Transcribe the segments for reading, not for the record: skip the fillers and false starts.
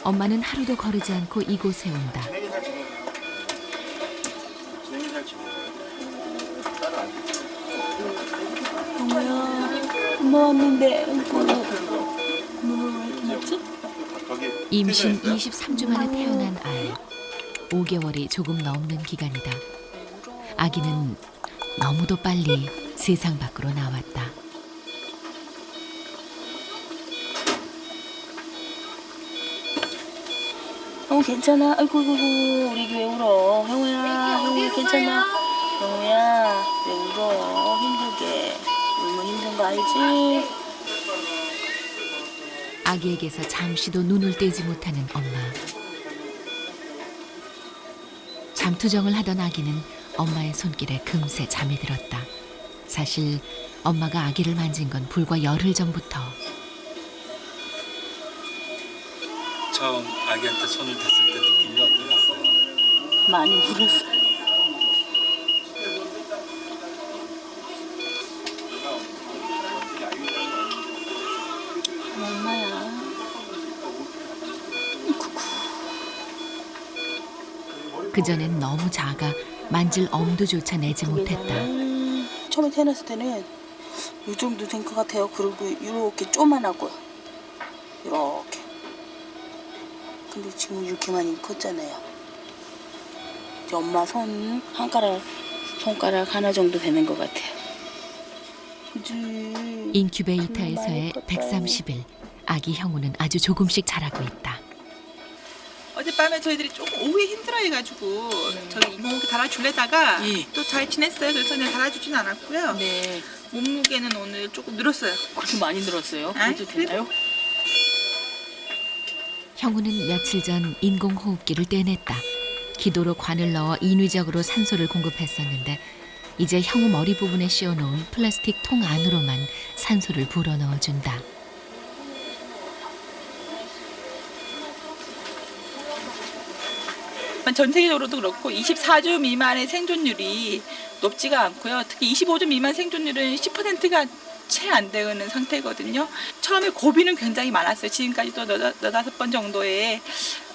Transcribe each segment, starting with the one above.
엄마는 하루도 거르지 않고 이곳에 온다. 영우야, 엄마 왔는데 눈을 왜 이렇게 맞지? 임신 23주 만에 태어난 아이. 5개월이 조금 넘는 기간이다. 아기는 너무도 빨리 세상 밖으로 나왔다. 괜찮아. 아이고, 우리 왜 울어? 형우야, 괜찮아. 형우야, 왜 울어? 힘들게. 울면 힘든 거 알지? 아기에게서 잠시도 눈을 떼지 못하는 엄마. 잠투정을 하던 아기는 엄마의 손길에 금세 잠이 들었다. 사실 엄마가 아기를 만진 건 불과 열흘 전부터. 처음 아기한테 손을 댔을 때 느낌이 어떠셨어요? 많이 울었어요. 엄마야. 그전엔 너무 작아 만질 엄두조차 내지 못했다. 처음에 태어났을 때는 이 정도 된 것 같아요. 그리고 이렇게 쪼만하고요. 이렇게. 근데 지금 이렇게 많이 컸잖아요. 이제 엄마 손가락 하나 정도 되는 것 같아요. 그지? 인큐베이터에서의 130일. 아기 형우는 아주 조금씩 자라고 있다. 어젯밤에 저희들이 조금 오후에 힘들어해가지고 저기 인공호흡기 달아주려다가 예. 또 잘 지냈어요. 그래서 그냥 달아주진 않았고요. 네. 몸무게는 오늘 조금 늘었어요. 그렇게 많이 늘었어요. 아이, 그래도 되나요? 형우는 며칠 전 인공호흡기를 떼냈다. 기도로 관을 넣어 인위적으로 산소를 공급했었는데 이제 형우 머리 부분에 씌워놓은 플라스틱 통 안으로만 산소를 불어넣어준다. 전 세계적으로도 그렇고 24주 미만의 생존율이 높지가 않고요. 특히 25주 미만 생존율은 10%가 채 안 되는 상태거든요. 처음에 고비는 굉장히 많았어요. 지금까지도 너다섯 번 정도의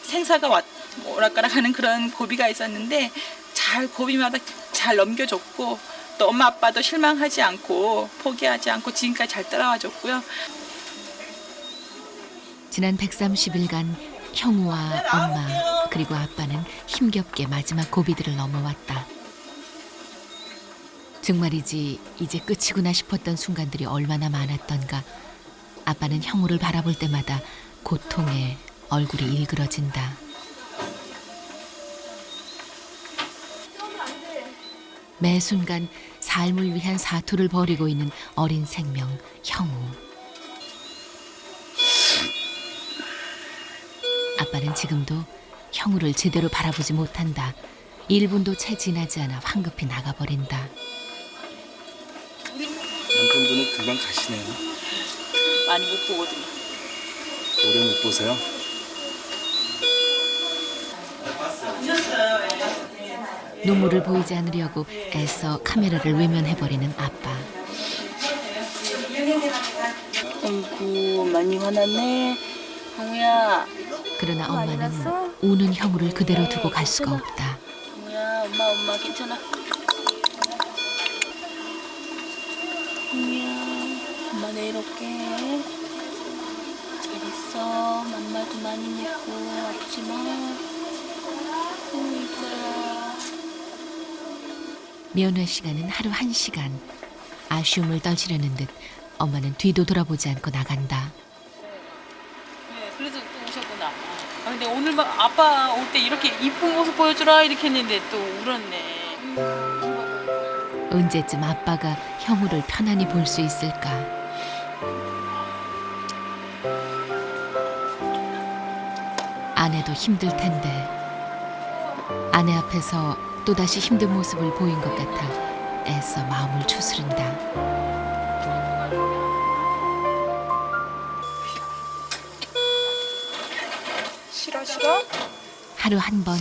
생사가 오락가락하는 그런 고비가 있었는데 잘 고비마다 잘 넘겨줬고 또 엄마 아빠도 실망하지 않고 포기하지 않고 지금까지 잘 따라와줬고요. 지난 130일간 형우와 엄마 그리고 아빠는 힘겹게 마지막 고비들을 넘어왔다. 정말이지 이제 끝이구나 싶었던 순간들이 얼마나 많았던가. 아빠는 형우를 바라볼 때마다 고통에 얼굴이 일그러진다. 매 순간 삶을 위한 사투를 벌이고 있는 어린 생명 형우. 아빠는 지금도 형우를 제대로 바라보지 못한다. 1분도 채 지나지 않아 황급히 나가버린다. 남편분은 금방 가시네요. 많이 못 보거든요. 오래 못 보세요? 눈물을 보이지 않으려고 애써 카메라를 외면해버리는 아빠. 아이고, 많이 화났네. 형우야. 그러나 엄마는 우는 형우를 그대로 두고 갈 수가 없다. 형우야, 엄마 괜찮아. 형우야, 엄마 내일 올게. 잘 있어. 맘마도 많이 먹고 아프지 마. 이뻐라. 면회 시간은 하루 1시간. 아쉬움을 떨치려는 듯 엄마는 뒤도 돌아보지 않고 나간다. 네, 그래서 또 오셨구나. 근데 오늘 막 아빠 올 때 이렇게 이쁜 모습 보여주라 이렇게 했는데 또 울었네. 언제쯤 아빠가 형우를 편안히 볼 수 있을까? 아내도 힘들 텐데 아내 앞에서 또다시 힘든 모습을 보인 것 같아 애써 마음을 추스른다. 싫어? 하루 한 번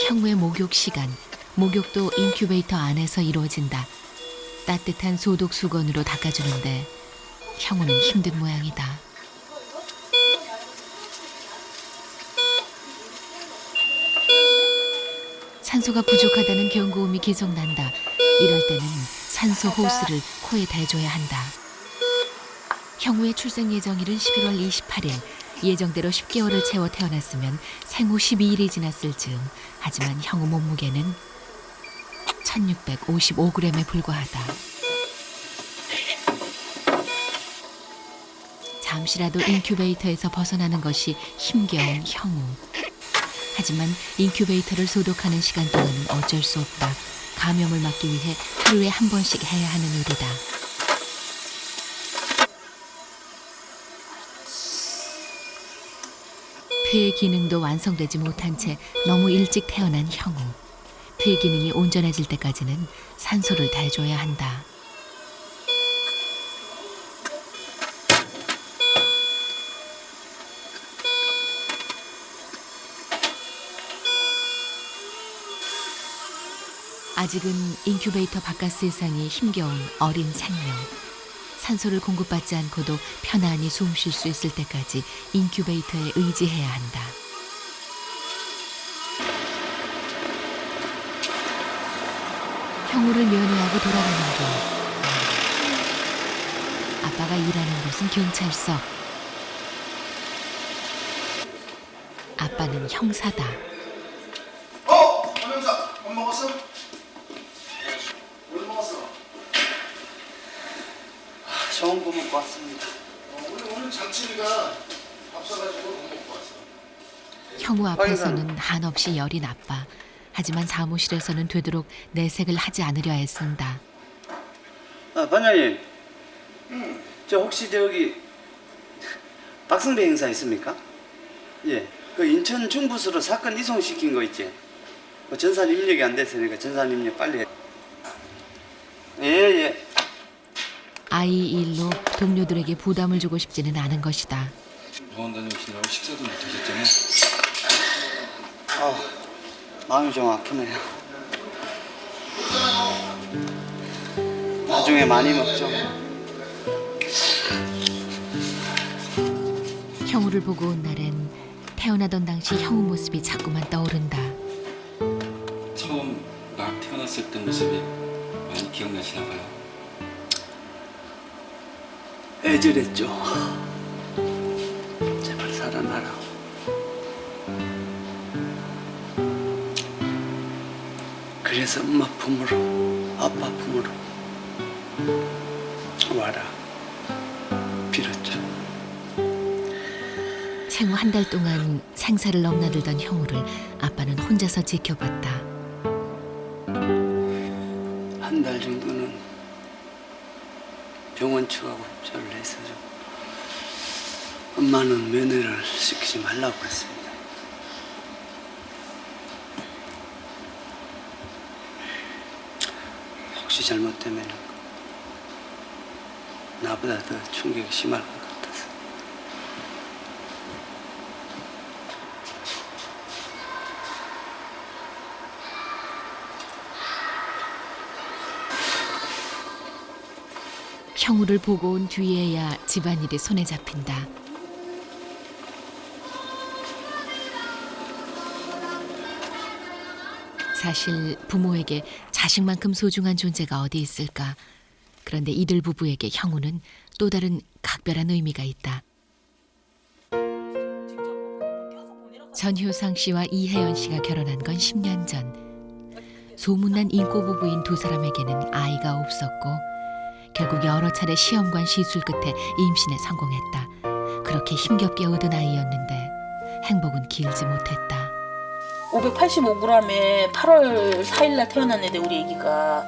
형우의 목욕 시간. 목욕도 인큐베이터 안에서 이루어진다. 따뜻한 소독 수건으로 닦아주는데 형우는 힘든 모양이다. 산소가 부족하다는 경고음이 계속 난다. 이럴 때는 산소 호스를 코에 대줘야 한다. 형우의 출생 예정일은 11월 28일. 예정대로 10개월을 채워 태어났으면 생후 12일이 지났을 즈음. 하지만 형우 몸무게는 1655g에 불과하다. 잠시라도 인큐베이터에서 벗어나는 것이 힘겨운 형우. 하지만 인큐베이터를 소독하는 시간 동안은 어쩔 수 없다. 감염을 막기 위해 하루에 한 번씩 해야 하는 일이다. 폐 기능도 완성되지 못한 채 너무 일찍 태어난 형우. 폐 기능이 온전해질 때까지는 산소를 대줘야 한다. 아직은 인큐베이터 바깥 세상이 힘겨운 어린 생명. 산소를 공급받지 않고도 편안히 숨 쉴 수 있을 때까지 인큐베이터에 의지해야 한다. 형우를 면회하고 돌아가는 길. 아빠가 일하는 곳은 경찰서. 아빠는 형사다. 형사, 밥 먹었어? 뭘 먹었어? 좋은 거 먹고 왔습니다. 오늘 장치리가 밥 사가지고 못 먹고 왔어. 형우 앞에서는 한없이 열이 나빠. 하지만 사무실에서는 되도록 내색을 하지 않으려 애쓴다. 반장님, 저 혹시 저기 박승배 형사 있습니까? 예, 그 인천 중부서로 사건 이송시킨 거 있지? 뭐 전산 입력이 안 됐으니까 전산 입력 빨리 해. 예. 아이 일로 동료들에게 부담을 주고 싶지는 않은 것이다. 병원 다녀오시느라고 식사도 못하셨잖아요. 마음이 좀 아프네요. 나중에 많이 먹죠. 형우를 보고 온 날엔 태어나던 당시 형우 모습이 자꾸만 떠오른다. 처음 막 태어났을 때 모습이 많이 기억나시나 봐요. 애절했죠. 제발 살아나라. 그래서 엄마 품으로, 아빠 품으로 와라 빌었죠. 생후 한 달 동안 생사를 넘나들던 형우를 아빠는 혼자서 지켜봤다. 한 달 정도는 병원 측하고 협조를 해서 좀 엄마는 면회를 시키지 말라고 했습니다. 혹시 잘못되면 나보다 더 충격이 심할 것 같아서. 형우를 보고 온 뒤에야 집안일이 손에 잡힌다. 사실 부모에게 자식만큼 소중한 존재가 어디 있을까. 그런데 이들 부부에게 형우는 또 다른 각별한 의미가 있다. 전효상 씨와 이혜연 씨가 결혼한 건 10년 전. 소문난 인꼬 부부인 두 사람에게는 아이가 없었고 결국 여러 차례 시험관 시술 끝에 임신에 성공했다. 그렇게 힘겹게 얻은 아이였는데 행복은 길지 못했다. 585g에 8월 4일날 태어났는데 우리 애기가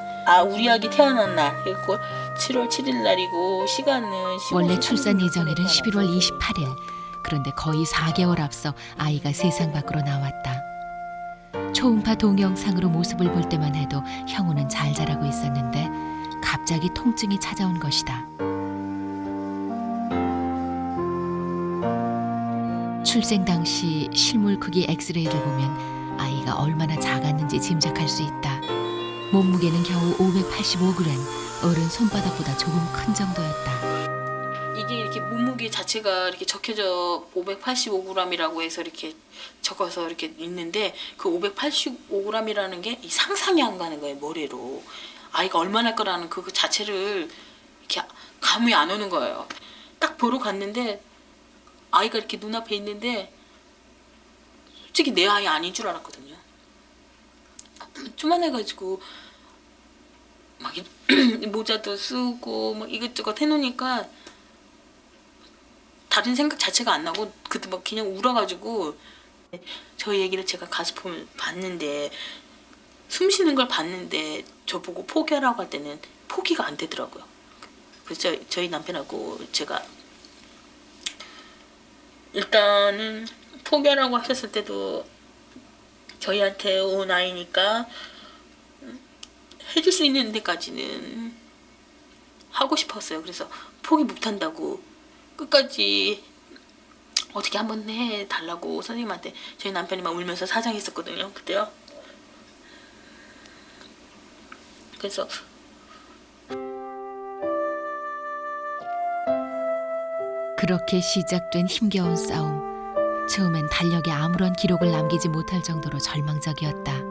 우리 아기 태어난 날 그리고 7월 7일 날이고 시간은 원래 출산 예정일은 11월 28일. 그런데 거의 4개월 앞서 아이가 세상 밖으로 나왔다. 초음파 동영상으로 모습을 볼 때만 해도 형우는 잘 자라고 있었는데 갑자기 통증이 찾아온 것이다. 출생 당시 실물 크기 엑스레이를 보면 아이가 얼마나 작았는지 짐작할 수 있다. 몸무게는 겨우 585g, 어른 손바닥보다 조금 큰 정도였다. 이게 이렇게 몸무게 자체가 이렇게 적혀져 585g이라고 해서 이렇게 적어서 이렇게 있는데 그 585g이라는 게 상상이 안 가는 거예요, 머리로. 아이가 얼마나 할 거라는 그 자체를 이렇게 감이 안 오는 거예요. 딱 보러 갔는데 아이가 이렇게 눈앞에 있는데 솔직히 내 아이 아닌 줄 알았거든요. 쪼만해가지고 막 모자도 쓰고 뭐 이것저것 해놓으니까 다른 생각 자체가 안 나고 그때 막 그냥 울어가지고 저희 얘기를 제가 가수품을 봤는데 숨 쉬는 걸 봤는데 저보고 포기하라고 할 때는 포기가 안 되더라고요. 그래서 저희 남편하고 제가 일단은 포기하라고 하셨을 때도 저희한테 온 아이니까 해줄 수 있는 데까지는 하고 싶었어요. 그래서 포기 못한다고 끝까지 어떻게 한번 해달라고 선생님한테 저희 남편이 막 울면서 사장했었거든요. 그때요. 그래서 그렇게 시작된 힘겨운 싸움. 처음엔 달력에 아무런 기록을 남기지 못할 정도로 절망적이었다.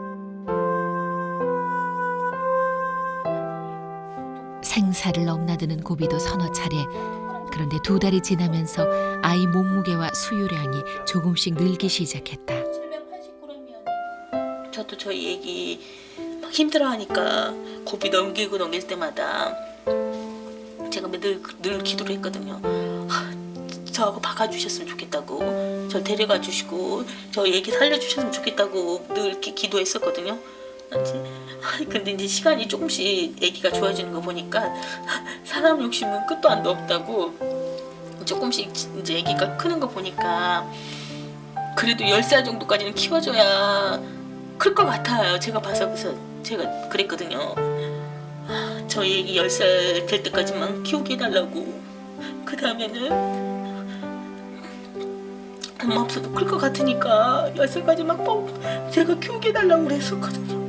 생사를 넘나드는 고비도 서너 차례. 그런데 2달이 지나면서 아이 몸무게와 수유량이 조금씩 늘기 시작했다. 780g이었는데 저도 저희 애기 막 힘들어하니까 고비 넘길 때마다 제가 늘 기도를 했거든요. 저하고 박아주셨으면 좋겠다고, 저 데려가 주시고 저 애기 살려주셨으면 좋겠다고 늘 이렇게 기도했었거든요. 근데 이제 시간이 조금씩 애기가 좋아지는 거 보니까 사람 욕심은 끝도 안도 없다고 조금씩 이제 애기가 크는 거 보니까 그래도 10살 정도까지는 키워줘야 클 것 같아요. 제가 봐서. 그래서 제가 그랬거든요. 저희 애기 10살 될 때까지만 키우게 해달라고. 그 다음에는 엄마 없어도 클 것 같으니까 10살까지만 꼭 제가 키우게 해달라고 그랬었거든요.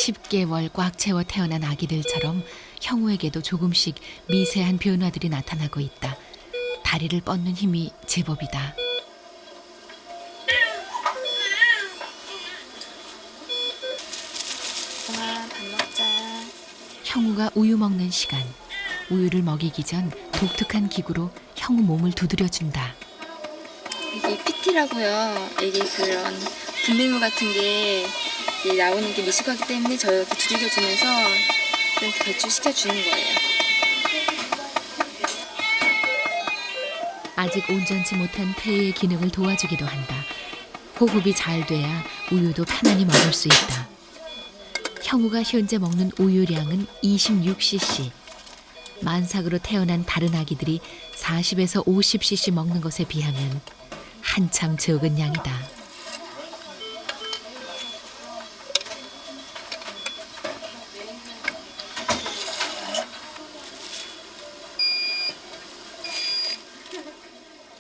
(10개월) 꽉 채워 태어난 아기들처럼 형우에게도 조금씩 미세한 변화들이 나타나고 있다. 다리를 뻗는 힘이 제법이다. 밥 먹자. 형우가 우유 먹는 시간. 우유를 먹이기 전 독특한 기구로 형우 몸을 두드려준다. 이게 PT라고요. 이게 그런 분비물 같은 게 나오는 게 미숙하기 때문에 저렇게 두들겨주면서 좀 배출시켜주는 거예요. 아직 온전치 못한 폐의 기능을 도와주기도 한다. 호흡이 잘 돼야 우유도 편안히 먹을 수 있다. 형우가 현재 먹는 우유량은 26cc. 만삭으로 태어난 다른 아기들이 40에서 50cc 먹는 것에 비하면 한참 적은 양이다.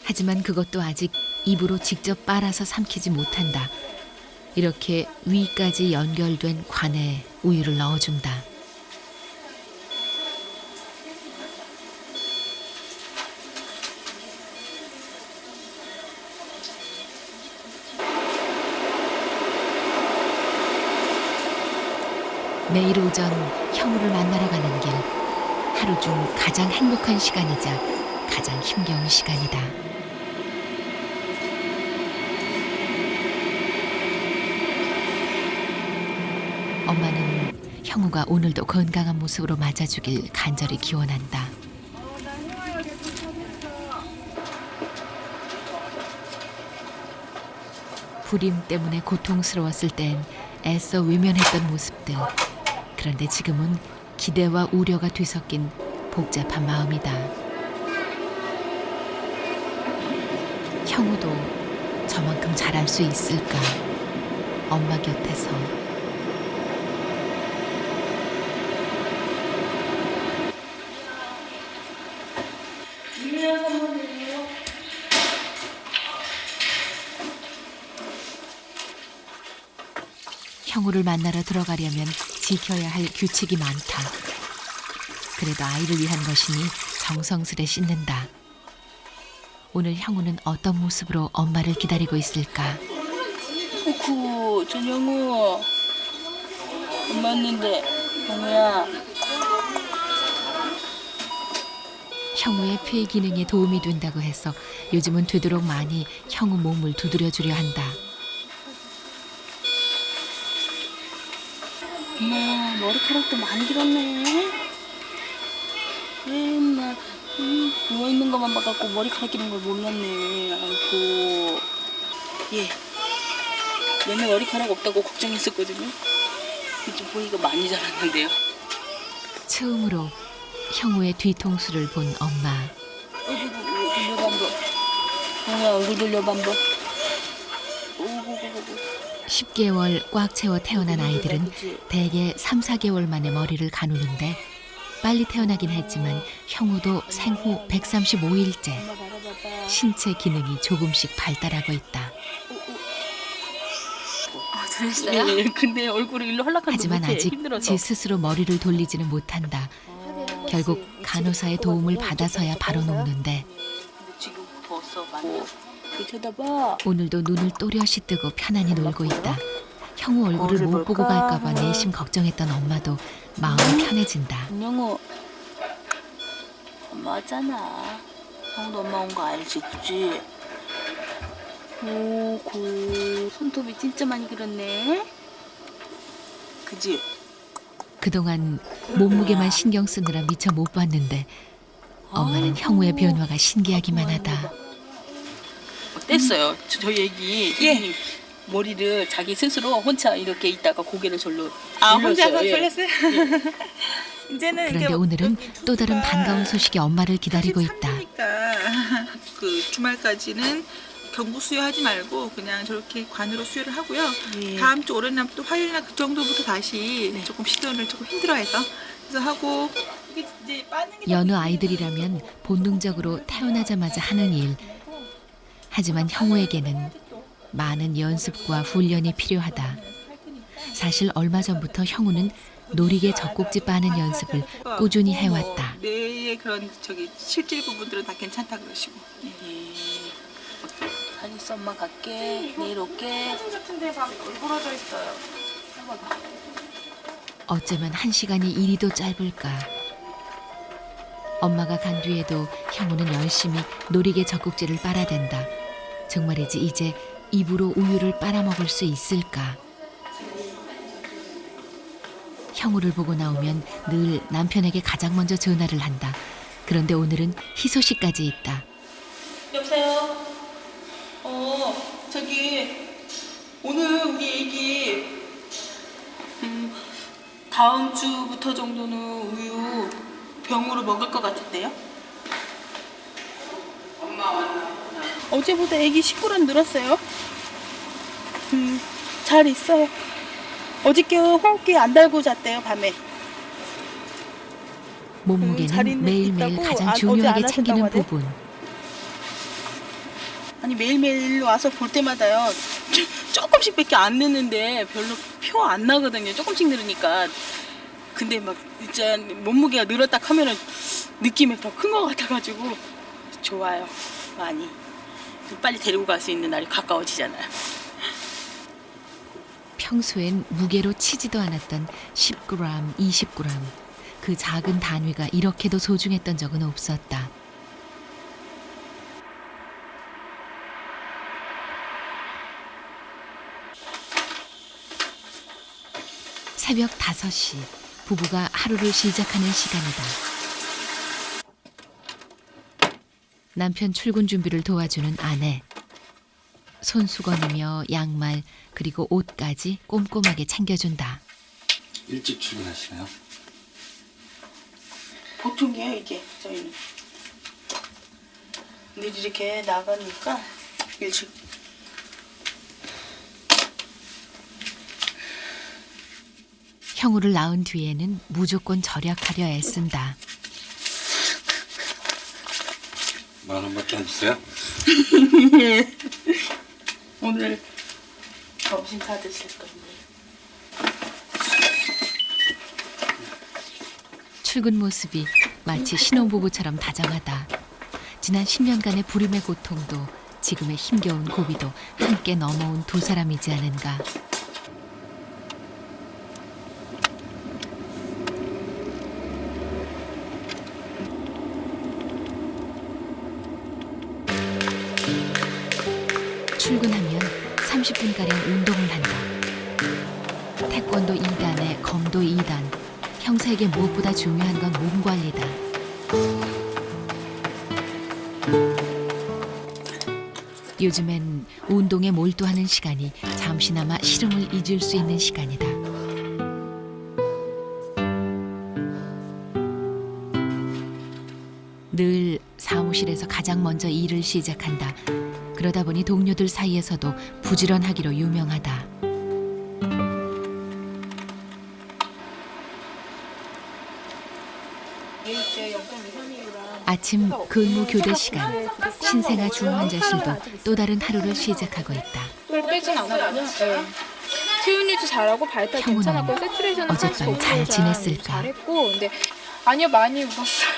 하지만 그것도 아직 입으로 직접 빨아서 삼키지 못한다. 이렇게 위까지 연결된 관에 우유를 넣어준다. 매일 오전 형우를 만나러 가는 길. 하루 중 가장 행복한 시간이자 가장 힘겨운 시간이다. 엄마는 형우가 오늘도 건강한 모습으로 맞아주길 간절히 기원한다. 불임 때문에 고통스러웠을 땐 애써 외면했던 모습들. 그런데 지금은 기대와 우려가 뒤섞인 복잡한 마음이다. 형우도 저만큼 잘할 수 있을까? 엄마 곁에서. 김혜연 형우를 만나러 들어가려면 지켜야 할 규칙이 많다. 그래도 아이를 위한 것이니 정성스레 씻는다. 오늘 형우는 어떤 모습으로 엄마를 기다리고 있을까? 구 전영우 엄마 왔는데 형우야. 형우의 폐 기능에 도움이 된다고 해서 요즘은 되도록 많이 형우 몸을 두드려주려 한다. 엄마 머리카락도 많이 길었네. 맨날 누워있는 것만 봐갖고 머리카락 기는 걸 몰랐네. 아이고 예 맨날 머리카락 없다고 걱정했었거든요. 이제 보니까 많이 자랐는데요. 처음으로 형우의 뒤통수를 본 엄마. 돌려봐 한번. 형우야 얼굴 돌려봐 한번. 오고고고고. 10개월 꽉 채워 태어난 아이들은 대개 3, 4개월 만에 머리를 가누는데 빨리 태어나긴 했지만 형우도 생후 135일째. 엄마 바라봐봐. 신체 기능이 조금씩 발달하고 있다. 들었어요? 예, 근데 얼굴을 일로 헐락하는 하지만 아직 지 스스로 머리를 돌리지는 못한다. 결국 간호사의 도움을 받아서야 바로 녹는데 근데 지금 벌써 많이. 쳐다봐. 오늘도 눈을 또렷이 뜨고 편안히 놀고 있다. 형우 얼굴을 못 보고 갈까봐 내심 걱정했던 엄마도 마음이 편해진다. 은영우 엄마 왔잖아. 형도 엄마 온 거 알지 그치? 오고 손톱이 진짜 많이 길었네. 그치? 그동안 몸무게만 신경 쓰느라 미처 못 봤는데 엄마는 형우의 변화가 신기하기만 하다. 뗐어요. 저희 애기 선생님 머리를 자기 스스로 혼자 이렇게 있다가 고개를 절로 혼자서 돌렸어요. 예. 졸렸어요. 이제는 그런데 이게 오늘은 여기 또 다른 두부가 반가운 소식이 엄마를 기다리고 있다. 43이니까 그 주말까지는 경부 수유하지 말고 그냥 저렇게 관으로 수유를 하고요. 예. 다음 주 월요일날 또 화요일날 그 정도부터 다시 조금 시도를 조금 힘들어해서 그래서 하고 이게 이제 빠는 게 여느 아이들이라면 본능적으로 태어나자마자 하는 일. 하지만 형우에게는 많은 연습과 훈련이 필요하다. 사실 얼마 전부터 형우는 놀이개 젖꼭지 빠는 연습을 꾸준히 해왔다. 뇌의 그런 실질 부분들은 다 괜찮다 그러시고. 잘 있어 엄마 갈게. 내일 올게. 같은데 막 얼굴어져 있어요. 어쩌면 1시간이 이리도 짧을까. 엄마가 간 뒤에도 형우는 열심히 놀이개 젖꼭지를 빨아댄다. 정말이지 이제 입으로 우유를 빨아먹을 수 있을까. 형우를 보고 나오면 늘 남편에게 가장 먼저 전화를 한다. 그런데 오늘은 희소식까지 있다. 여보세요. 저기 오늘 우리 애기 다음 주부터 정도는 우유 병으로 먹을 것 같은데요? 어제보다 애기 10g 늘었어요. 잘 있어요. 어저께 호흡기 안 달고 잤대요 밤에. 몸무게는 잘 매일매일 있다고? 가장 어제 중요하게 안 챙기는 하셨다고 부분. 아니 매일매일 와서 볼 때마다요 조금씩밖에 안 느는데 별로 표 안 나거든요. 조금씩 늘으니까. 근데 막 진짜 몸무게가 늘었다 하면은 느낌이 더 큰 것 같아가지고 좋아요. 많이 빨리 데리고 갈 수 있는 날이 가까워지잖아요. 평소엔 무게로 치지도 않았던 10g, 20g. 그 작은 단위가 이렇게도 소중했던 적은 없었다. 새벽 5시, 부부가 하루를 시작하는 시간이다. 남편 출근 준비를 도와주는 아내. 손수건이며 양말 그리고 옷까지 꼼꼼하게 챙겨준다. 일찍 출근하시나요? 보통이에요 이게 저희는. 근데 이렇게 나가니까 일찍. 형우를 낳은 뒤에는 무조건 절약하려 애쓴다. 10,000원밖에 안 주세요? 오늘 점심 사 드실 건데. 출근 모습이 마치 신혼부부처럼 다정하다. 지난 10년간의 불임의 고통도 지금의 힘겨운 고비도 함께 넘어온 두 사람이지 않은가. 출근하면 30분가량 운동을 한다. 태권도 2단에 검도 2단. 형사에게 무엇보다 중요한 건 몸 관리다. 요즘엔 운동에 몰두하는 시간이 잠시나마 시름을 잊을 수 있는 시간이다. 늘 사무실에서 가장 먼저 일을 시작한다. 그러다 보니 동료들 사이에서도 부지런하기로 유명하다. 아침 근무 교대 시간, 신생아 중환자실도 또 다른 하루를 시작하고 있다. 또 빼진 않았거든요. 네. 체온 유지 잘하고 발달 형우는 괜찮았고 세츄레이션은 어젯밤 잘 지냈을까? 잘했고 근데 아니요 많이 울었어요.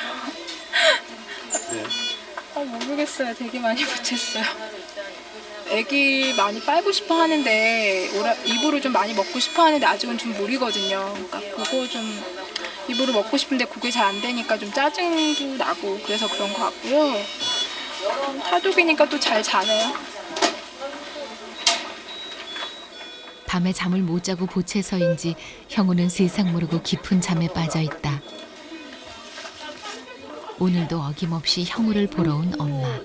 네. 모르겠어요. 되게 많이 못했어요. 애기 많이 빨고 싶어 하는데 이불을 좀 많이 먹고 싶어 하는데 아직은 좀 무리거든요. 그러니까 그거 좀 이불을 먹고 싶은데 그게 잘 안 되니까 좀 짜증도 나고 그래서 그런 것 같고요. 타독이니까 또 잘 자네요. 밤에 잠을 못 자고 보채서인지 형우는 세상 모르고 깊은 잠에 빠져 있다. 오늘도 어김없이 형우를 보러 온 엄마.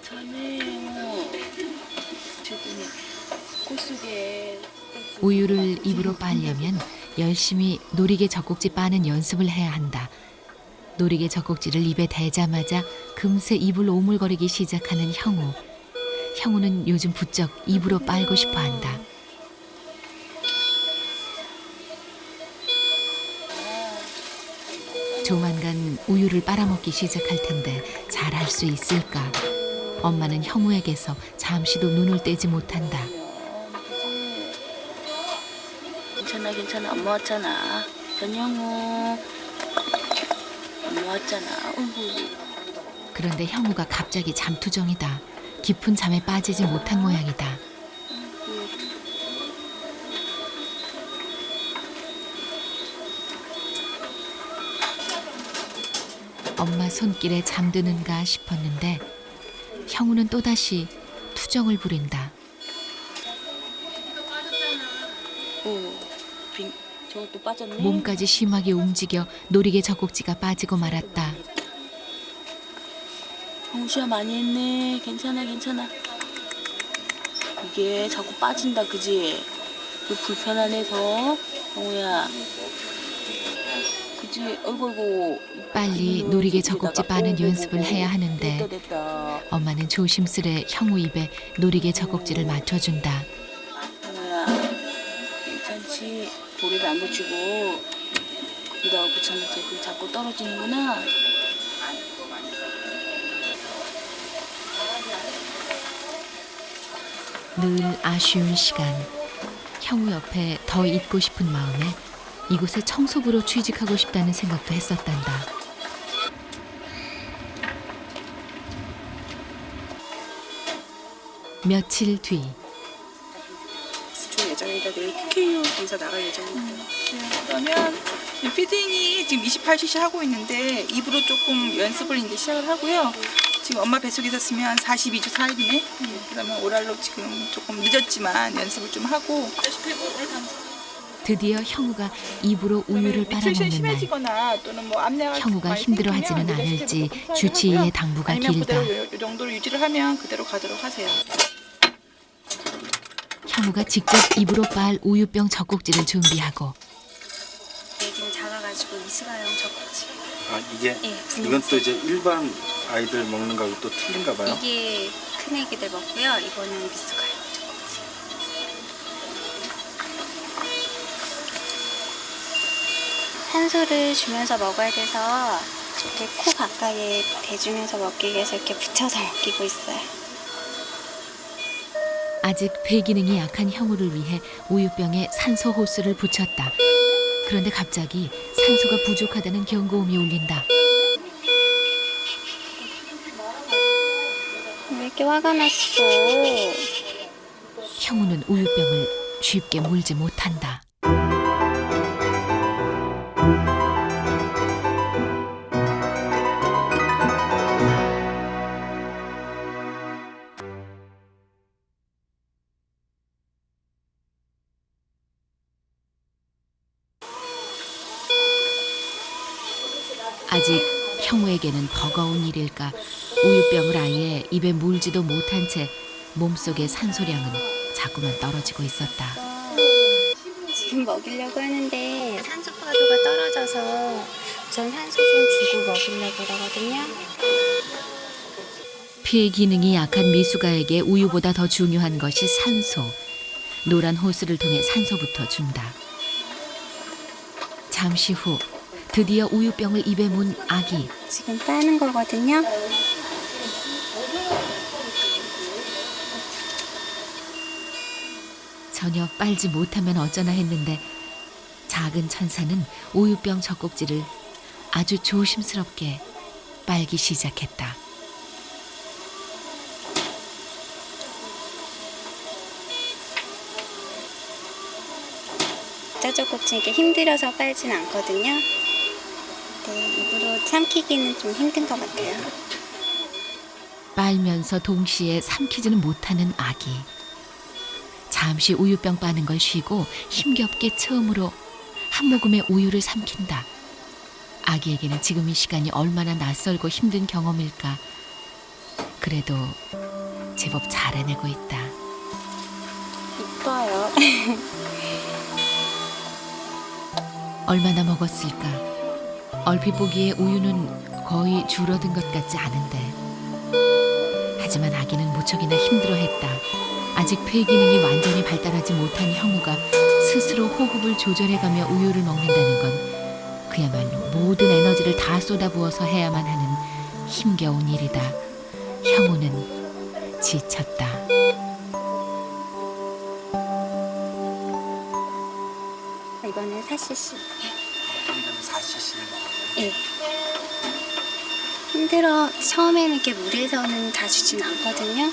우유를 입으로 빨려면 열심히 놀이개 젖꼭지 빠는 연습을 해야 한다. 놀이개 젖꼭지를 입에 대자마자 금세 입을 오물거리기 시작하는 형우. 형우는 요즘 부쩍 입으로 빨고 싶어 한다. 조만간 우유를 빨아먹기 시작할 텐데 잘할 수 있을까? 엄마는 형우에게서 잠시도 눈을 떼지 못한다. 괜찮아. 엄마 왔잖아. 전영우. 엄마 왔잖아. 어이구. 그런데 형우가 갑자기 잠투정이다. 깊은 잠에 빠지지 못한 모양이다. 엄마 손길에 잠드는가 싶었는데 형우는 또다시 투정을 부린다. 저것도 빠졌네. 몸까지 심하게 움직여 놀이개 젖꼭지가 빠지고 말았다. 홍수야 많이 했네. 괜찮아. 이게 자꾸 빠진다, 그지? 그 불편하네서, 형우야. 그지? 어이구. 빨리 놀이개 젖꼭지 빠는 연습을 해야 하는데 됐다. 엄마는 조심스레 형우 입에 놀이개 젖꼭지를 맞춰준다. 형우야, 괜찮지? 볼을 안 붙이고 거기다가 붙였는데 그게 자꾸 떨어지는구나. 늘 아쉬운 시간. 형우 옆에 더 있고 싶은 마음에 이곳에 청소부로 취직하고 싶다는 생각도 했었단다. 며칠 뒤. 주 예정이니까 내일 PKU 검사 나갈 예정입니다. 그러면 피딩이 지금 28cc 하고 있는데 입으로 조금 연습을 이제 시작을 하고요. 지금 엄마 뱃속에 있었으면 42주 4일이네. 그러면 오랄로 지금 조금 늦었지만 연습을 좀 하고. 드디어 형우가 입으로 우유를 빨아먹는 날. 심해지거나 또는 뭐 압내가 형우가 많이 힘들어하지는 생기면 않을지 늦어지고 주치의의 하고요. 당부가 아니면 길다. 그대로 이 정도로 유지를 하면 그대로 가도록 하세요. 형우가 직접 입으로 빨 우유병 젖꼭지를 준비하고 애기는 작아가지고 이스가용 젖꼭지. 아 이게 네, 이건 또 이제 일반 아이들 먹는 거하고 또 틀린가 봐요. 이게 큰 애기들 먹고요. 이거는 미스가용 젖꼭지. 산소를 주면서 먹어야 돼서 이렇게 코 가까이에 대주면서 먹기 위해서 이렇게 붙여서 먹이고 있어요. 아직 폐기능이 약한 형우를 위해 우유병에 산소 호스를 붙였다. 그런데 갑자기 산소가 부족하다는 경고음이 울린다. 왜 이렇게 화가 났어? 형우는 우유병을 쉽게 물지 못한다. 아직 형우에게는 버거운 일일까 우유병을 아예 입에 물지도 못한 채 몸속의 산소량은 자꾸만 떨어지고 있었다. 지금 먹이려고 하는데 산소 포도가 떨어져서 우선 산소 좀 주고 먹이려고 그러거든요. 피 기능이 약한 미숙아에게 우유보다 더 중요한 것이 산소. 노란 호스를 통해 산소부터 준다. 잠시 후 드디어 우유병을 입에 문 아기. 지금 빠는 거거든요. 전혀 빨지 못하면 어쩌나 했는데 작은 천사는 우유병 젖꼭지를 아주 조심스럽게 빨기 시작했다. 짜젖꼭지 이렇게 힘들어서 빨진 않거든요. 네, 입으로 삼키기는 좀 힘든 것 같아요. 빨면서 동시에 삼키지는 못하는 아기. 잠시 우유병 빠는 걸 쉬고 힘겹게 처음으로 한 모금의 우유를 삼킨다. 아기에게는 지금 이 시간이 얼마나 낯설고 힘든 경험일까. 그래도 제법 잘 해내고 있다. 이뻐요. 얼마나 먹었을까. 얼핏 보기에 우유는 거의 줄어든 것 같지 않은데. 하지만 아기는 무척이나 힘들어했다. 아직 폐 기능이 완전히 발달하지 못한 형우가 스스로 호흡을 조절해가며 우유를 먹는다는 건 그야말로 모든 에너지를 다 쏟아부어서 해야만 하는 힘겨운 일이다. 형우는 지쳤다. 이거는 4cc. 4cc를 예. 힘들어. 처음에는 이렇게 물에서는 다 주진 않거든요.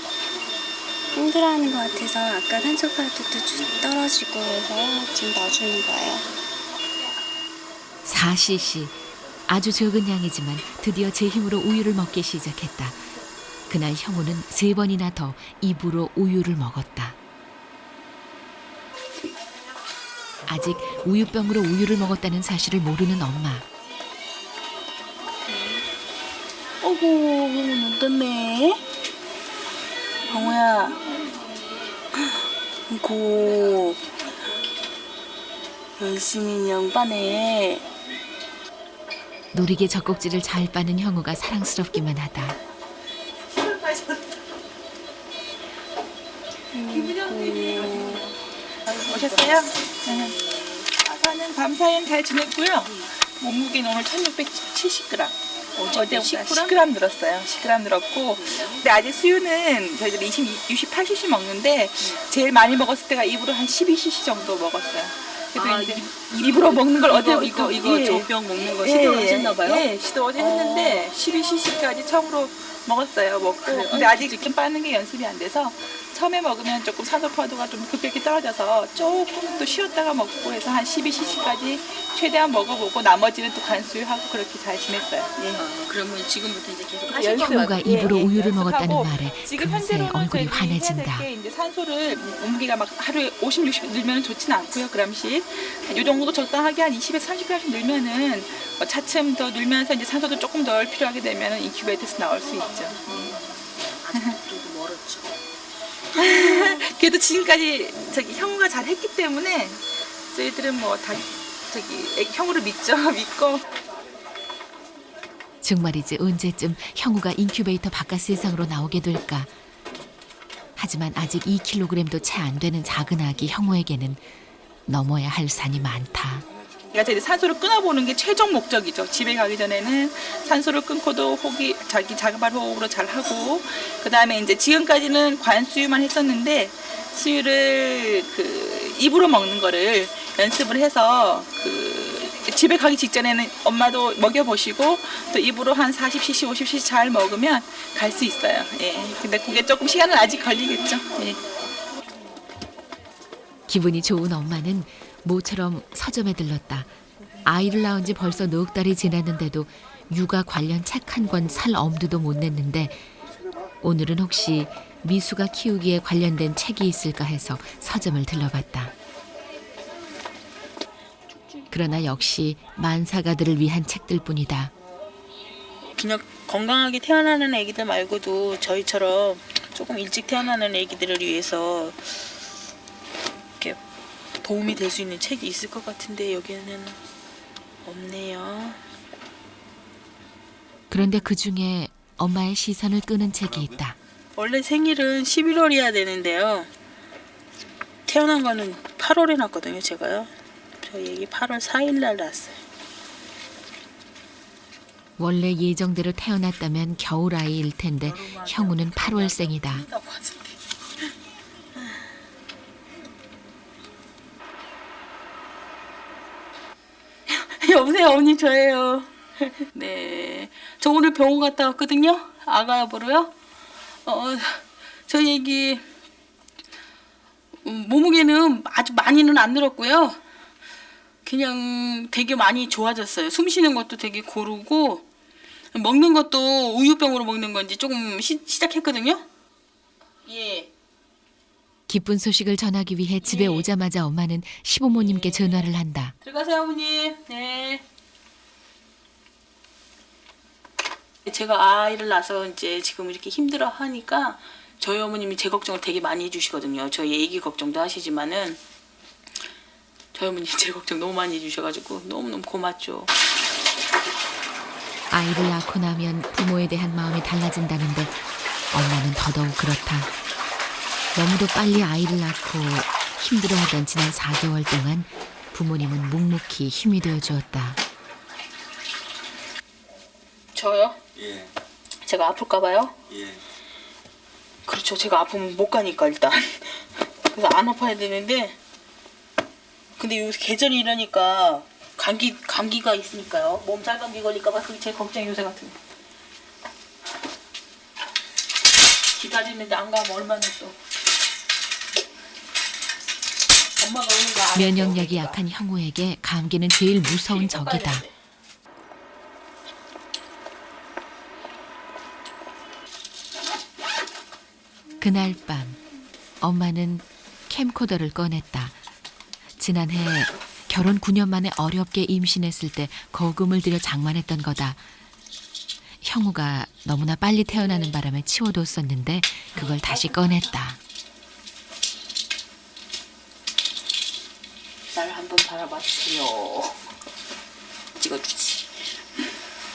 힘들어하는 것 같아서 아까 산소파도도 떨어지고 해서 지금 넣어주는 거예요. 4cc. 아주 적은 양이지만 드디어 제 힘으로 우유를 먹기 시작했다. 그날 형우는 3번이나 더 입으로 우유를 먹었다. 아직 우유병으로 우유를 먹었다는 사실을 모르는 엄마. 어구, 눈 떴네. 형우야. 고 열심히 양빠네. 노리개 젖꼭지를 잘 빠는 형우가 사랑스럽기만 하다. 오셨어요? 아가는 밤사이엔 잘 지냈고요. 몸무게는 오늘 1670g. 어제보다 10g 늘었어요. 10g 늘었고, 근데 아직 수유는 저희들이 68cc 먹는데 제일 많이 먹었을 때가 입으로 한 12cc 정도 먹었어요. 그래도 이제 입으로 먹는 걸 어제부터 이거 저병 먹는 거 시도하셨나 봐요? 예, 시도 어제 했는데 12cc까지 처음으로 먹었어요. 먹고 근데 아직 좀 빠는 게 연습이 안 돼서 처음에 먹으면 조금 산소 포도가 좀 급격히 떨어져서 조금 또 쉬었다가 먹고 해서 한 12cc까지 최대한 먹어보고 나머지는 또 관수유하고 그렇게 잘 지냈어요. 예. 그러면 지금부터 이제 계속 하실 건가요? 형우가 입으로 우유를 연습하고 먹었다는 말에 지금 금세 현재로는 얼굴이 저희들이 해야 환해진다. 될 게 이제 산소를 몸무게가 막 하루에 50, 60 늘면 좋지는 않고요. 그램씩 이 정도 적당하게 한 20에서 30g씩 늘면은 차츰 더 늘면서 이제 산소도 조금 덜 필요하게 되면은 인큐베이터에서 나올 수 있죠. 아직도 멀었죠. 그래도 지금까지 형우가 잘 했기 때문에 저희들은 뭐 다 형우를 믿죠. 믿고. 정말이지 언제쯤 형우가 인큐베이터 바깥 세상으로 나오게 될까. 하지만 아직 2kg도 채 안 되는 작은 아기 형우에게는 넘어야 할 산이 많다. 그러니까 저희 산소를 끊어보는 게 최종 목적이죠. 집에 가기 전에는 산소를 끊고도 호흡이 자기 자가발 호흡으로 잘 하고, 그 다음에 이제 지금까지는 관수유만 했었는데 수유를 입으로 먹는 거를 연습을 해서 집에 가기 직전에는 엄마도 먹여보시고 또 입으로 한 40cc, 50cc 잘 먹으면 갈 수 있어요. 예. 근데 그게 조금 시간은 아직 걸리겠죠. 예. 기분이 좋은 엄마는 모처럼 서점에 들렀다. 아이를 낳은 지 벌써 넉 달이 지났는데도 육아 관련 책 한 권 살 엄두도 못 냈는데 오늘은 혹시 미수가 키우기에 관련된 책이 있을까 해서 서점을 들러봤다. 그러나 역시 만사가들을 위한 책들 뿐이다. 그냥 건강하게 태어나는 아기들 말고도 저희처럼 조금 일찍 태어나는 아기들을 위해서 이렇게 도움이 될 수 있는 책이 있을 것 같은데 여기에는 없네요. 그런데 그중에 엄마의 시선을 끄는 책이 있다. 원래 생일은 11월이어야 되는데요. 태어난 거는 8월에 났거든요, 제가요. 저희 애기 8월 4일 날 났어요. 원래 예정대로 태어났다면 겨울아이일 텐데 형우는 8월생이다. 여보세요, 언니 저예요. 네, 저 오늘 병원 갔다 왔거든요. 아가 여보로요. 저희 애기 몸무게는 아주 많이는 안 늘었고요. 그냥 되게 많이 좋아졌어요. 숨 쉬는 것도 되게 고르고 먹는 것도 우유병으로 먹는 건지 조금 시작했거든요. 예. 기쁜 소식을 전하기 위해 집에 오자마자 엄마는 시부모님께 전화를 한다. 들어가세요, 어머니. 네. 제가 아이를 낳아서 이제 지금 이렇게 힘들어 하니까 저희 어머님이 제 걱정을 되게 많이 해주시거든요. 저희 애기 걱정도 하시지만은 저희 어머니 제 걱정 너무 많이 해주셔가지고 너무너무 고맙죠. 아이를 낳고 나면 부모에 대한 마음이 달라진다는데 엄마는 더더욱 그렇다. 너무도 빨리 아이를 낳고 힘들어하던 지난 4개월 동안 부모님은 묵묵히 힘이 되어 주었다. 저요? 예. 제가 아플까 봐요? 예. 그렇죠. 제가 아프면 못 가니까 일단. 그래서 안 아파야 되는데 근데 요새 계절이 이러니까 감기가 있으니까요. 몸살 감기 걸릴까 봐 그게 제 걱정이 요새 같은 거. 기다리는데 안 가면 얼마나 또 엄마가 오는 거 알아요. 면역력이 약한 형우에게 감기는 제일 무서운 적이다. 그날 밤 엄마는 캠코더를 꺼냈다. 지난해 결혼 9년 만에 어렵게 임신했을 때 거금을 들여 장만했던 거다. 형우가 너무나 빨리 태어나는 바람에 치워뒀었는데 그걸 다시 꺼냈다. 날 한번 바라봐 주세요. 찍어주지.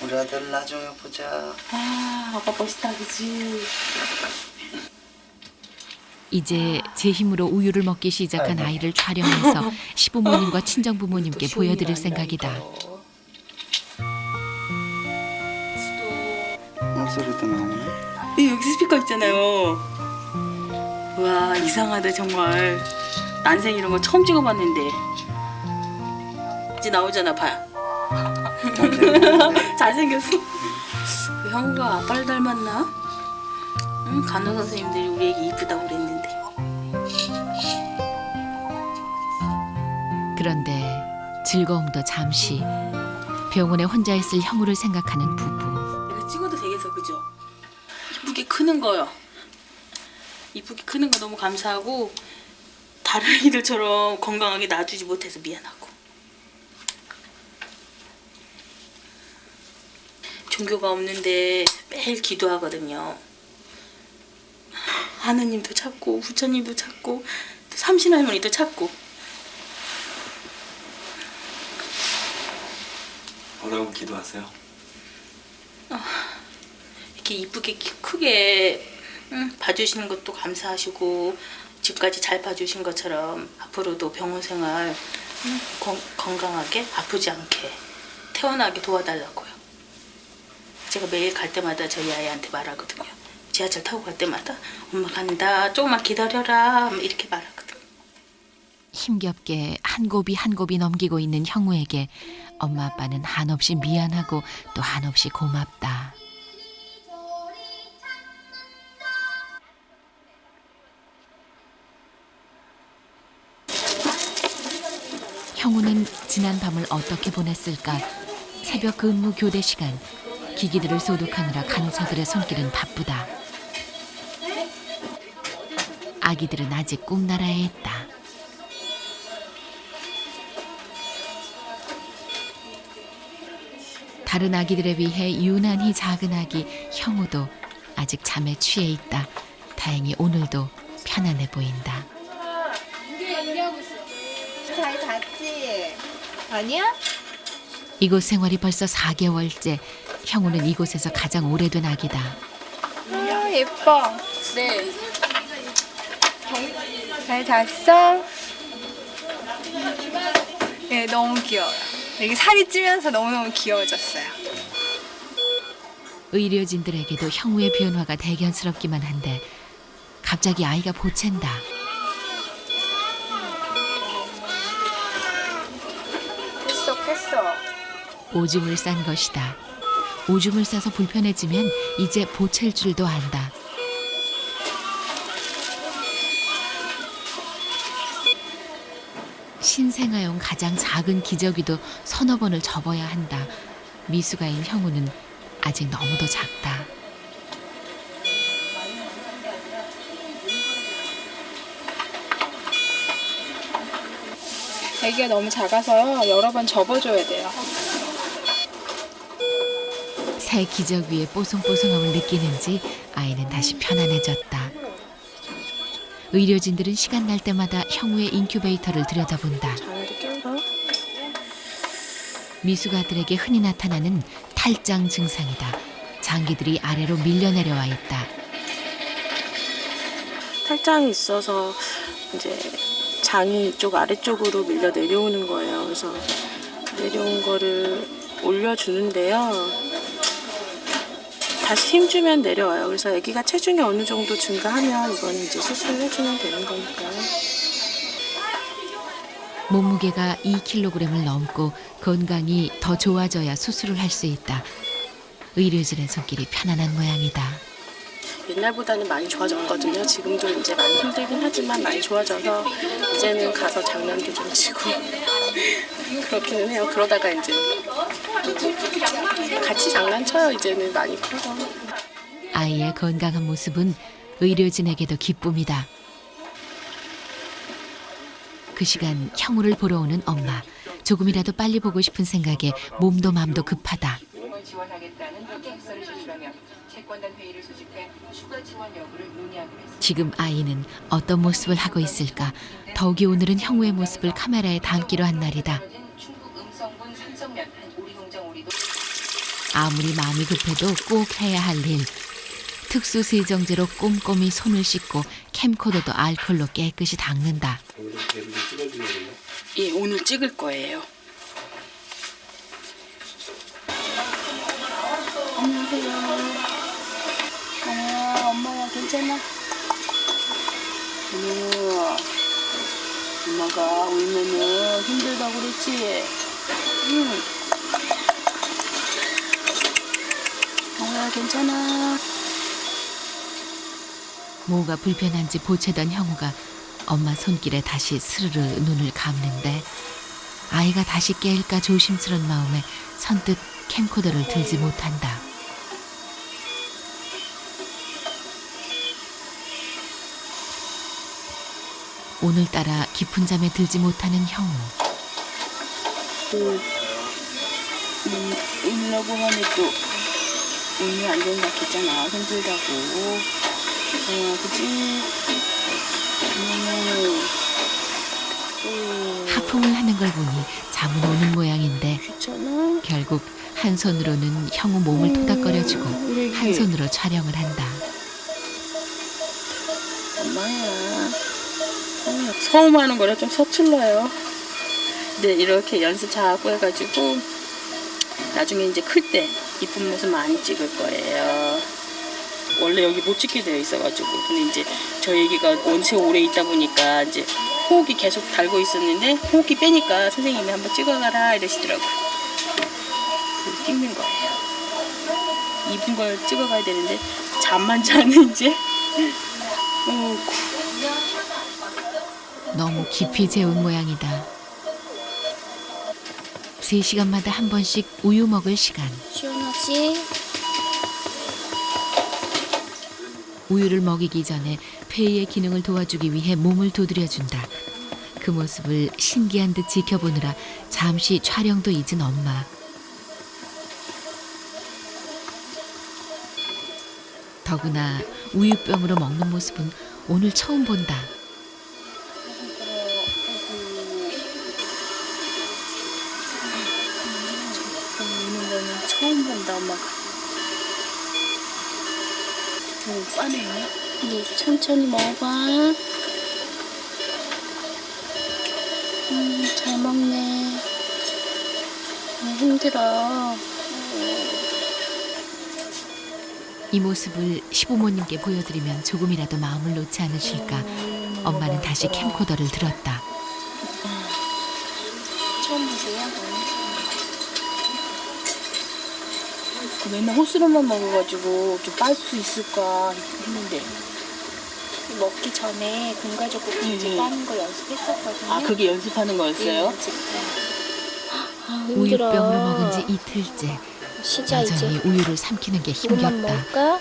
우리 아들 나중에 보자. 아, 아빠 멋있다, 그지? 이제 제 힘으로 우유를 먹기 시작한 아이를 촬영해서 시부모님과 친정부모님께 보여드릴 생각이다. 목소리도 나오네. 여기 스피커 있잖아요. 와, 이상하다 정말. 난생 이런 거 처음 찍어봤는데. 이제 나오잖아, 봐. 잘생겼어. 그 형우가 아빠를 닮았나? 응, 간호 선생님들이 우리 애기 이쁘다고 그랬는데. 그런데 즐거움도 잠시. 병원에 혼자 있을 형우를 생각하는 부부. 내가 찍어도 되겠어, 그죠? 이쁘게 크는 거요. 이쁘게 크는 거 너무 감사하고 다른 애기들처럼 건강하게 놔두지 못해서 미안하고. 종교가 없는데 매일 기도하거든요. 하느님도 찾고 부처님도 찾고 또 삼신할머니도 찾고. 뭐라고 기도하세요? 이렇게 이쁘게 크게 봐주시는 것도 감사하시고 지금까지 잘 봐주신 것처럼 앞으로도 병원 생활 건강하게 아프지 않게 태어나게 도와달라고요. 제가 매일 갈 때마다 저희 아이한테 말하거든요. 지하철 타고 갈 때마다 엄마 간다, 조금만 기다려라 이렇게 말하거든요. 힘겹게 한 곱이 한 곱이 넘기고 있는 형우에게 엄마 아빠는 한없이 미안하고 또 한없이 고맙다. 형우는 지난 밤을 어떻게 보냈을까? 새벽 근무 교대 시간, 기기들을 소독하느라 간호사들의 손길은 바쁘다. 아기들은 아직 꿈나라에 있다. 다른 아기들에 비해 유난히 작은 아기 형우도 아직 잠에 취해 있다. 다행히 오늘도 편안해 보인다. 잘 잤지? 아니야? 이곳 생활이 벌써 4개월째. 형우는 이곳에서 가장 오래된 아기다. 아, 예뻐. 네. 잘 잤어? 네, 너무 귀여워요. 이게 살이 찌면서 너무너무 귀여워졌어요. 의료진들에게도 형우의 변화가 대견스럽기만 한데 갑자기 아이가 보챈다. 됐어. 오줌을 싼 것이다. 오줌을 싸서 불편해지면 이제 보챌 줄도 안다. 신생아용 가장 작은 기저귀도 서너 번을 접어야 한다. 미숙아인 형우는 아직 너무도 작다. 애기가 너무 작아서요. 여러 번 접어줘야 돼요. 새 기저귀의 뽀송뽀송함을 느끼는지 아이는 다시 편안해졌다. 의료진들은 시간 날 때마다 형우의 인큐베이터를 들여다본다. 미숙아들에게 흔히 나타나는 탈장 증상이다. 장기들이 아래로 밀려내려와 있다. 탈장이 있어서 이제 장이 이쪽 아래쪽으로 밀려 내려오는 거예요. 그래서 내려온 거를 올려주는데요. 다시 힘주면 내려와요. 그래서 아기가 체중이 어느 정도 증가하면 이거는 이제 수술해주면 되는 거니까요. 몸무게가 2kg을 넘고 건강이 더 좋아져야 수술을 할 수 있다. 의료진의 손길이 편안한 모양이다. 옛날보다는 많이 좋아졌거든요. 지금도 이제 많이 힘들긴 하지만 많이 좋아져서 이제는 가서 장난도 좀 치고 그렇기는 해요. 그러다가 이제 같이 장난쳐요. 이제는 많이 커서. 아이의 건강한 모습은 의료진에게도 기쁨이다. 그 시간 형우를 보러 오는 엄마. 조금이라도 빨리 보고 싶은 생각에 몸도 마음도 급하다. 지금 아이는 어떤 모습을 하고 있을까? 더욱이 오늘은 형우의 모습을 카메라에 담기로 한 날이다. 아무리 마음이 급해도 꼭 해야 할 일. 특수 세정제로 꼼꼼히 손을 씻고 캠코더도 알코올로 깨끗이 닦는다. 예, 오늘 찍을 거예요. 안녕하세요. 엄마야 괜찮아? 엄마가 울면은 힘들다고 그랬지? 응. 엄마야 괜찮아? 뭐가 불편한지 보채던 형우가 엄마 손길에 다시 스르르 눈을 감는데 아이가 다시 깨일까 조심스런 마음에 선뜻 캠코더를 들지 못한다. 오늘따라 깊은 잠에 들지 못하는 형우. 울려고 하니 또 울면 안 되는 것 같잖아. 힘들다고. 그치? 하품을 하는 걸 보니 잠은 오는 모양인데 귀찮아? 결국 한 손으로는 형우 몸을 토닥거려주고 한 손으로 촬영을 한다. 엄마야. 처음 하는 거라 좀 서툴러요. 근데 이렇게 연습 자꾸 해가지고 나중에 이제 클 때 이쁜 모습 많이 찍을 거예요. 원래 여기 못 찍게 되어 있어가지고 근데 이제 저 애기가 원체 오래 있다 보니까 이제 호흡기 계속 달고 있었는데 호흡기 빼니까 선생님이 한번 찍어가라 이러시더라고요. 찍는 거예요. 입은 걸 찍어가야 되는데 잠만 자는 이제. 너무 깊이 재운 모양이다. 3시간마다 한 번씩 우유 먹을 시간. 시원하지? 우유를 먹이기 전에 폐의 기능을 도와주기 위해 몸을 두드려준다. 그 모습을 신기한 듯 지켜보느라 잠시 촬영도 잊은 엄마. 더구나 우유병으로 먹는 모습은 오늘 처음 본다. 우는 거는 처음 본다 엄마가. 빠네요. 네, 천천히 먹어봐. 잘 먹네. 힘들어. 이 모습을 시부모님께 보여드리면 조금이라도 마음을 놓지 않으실까 엄마는 다시 캠코더를 들었다. 처음 보세요? 맨날 호스로만 먹어가지고 좀 빨 수 있을까 했는데. 먹기 전에 공과적으로 이제 빠는 거 연습했었거든요. 아, 그게 연습하는 거였어요? 우유병으로 먹은 지 이틀째. 쉬자 이제. 여전히 우유를 삼키는 게 이것만 힘겹다. 먹을까?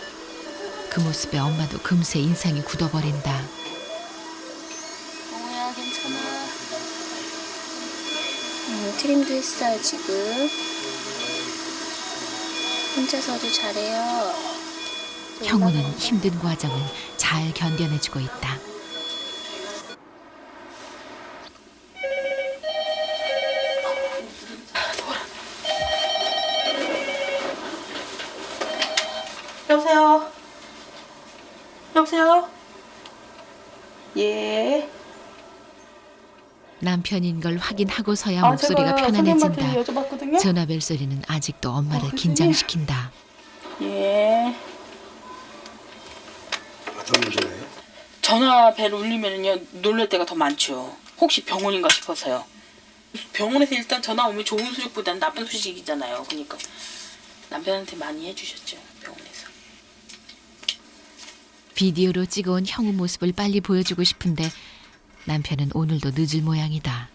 그 모습에 엄마도 금세 인상이 굳어버린다. 정우야 괜찮아. 트림도 했어요 지금. 혼자서도 잘해요. 형우는 힘든 과정을 잘 견뎌내주고 있다. 여보세요? 여보세요? 예. 남편인 걸 확인하고서야 목소리가 편안해진다. 여쭤봤거든요. 전화벨 소리는 아직도 엄마를 그러네. 긴장시킨다. 예. 어떤 문제예요? 전화벨 울리면요 놀랄 때가 더 많죠. 혹시 병원인가 싶어서요. 병원에서 일단 전화 오면 좋은 소식보다는 나쁜 소식이잖아요. 그러니까 남편한테 많이 해주셨죠 병원에서. 비디오로 찍어온 형우 모습을 빨리 보여주고 싶은데 남편은 오늘도 늦을 모양이다.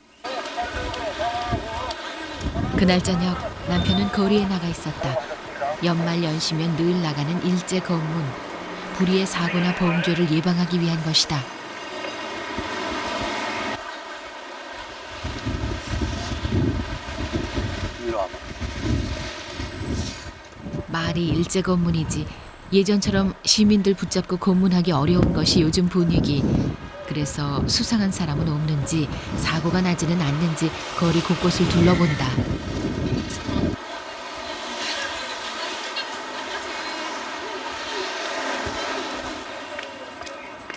그날 저녁 남편은 거리에 나가 있었다. 연말 연시면 늘 나가는 일제 검문. 불의의 사고나 범죄를 예방하기 위한 것이다. 이리 와봐. 말이 일제 검문이지 예전처럼 시민들 붙잡고 검문하기 어려운 것이 요즘 분위기. 그래서 수상한 사람은 없는지 사고가 나지는 않는지 거리 곳곳을 둘러본다.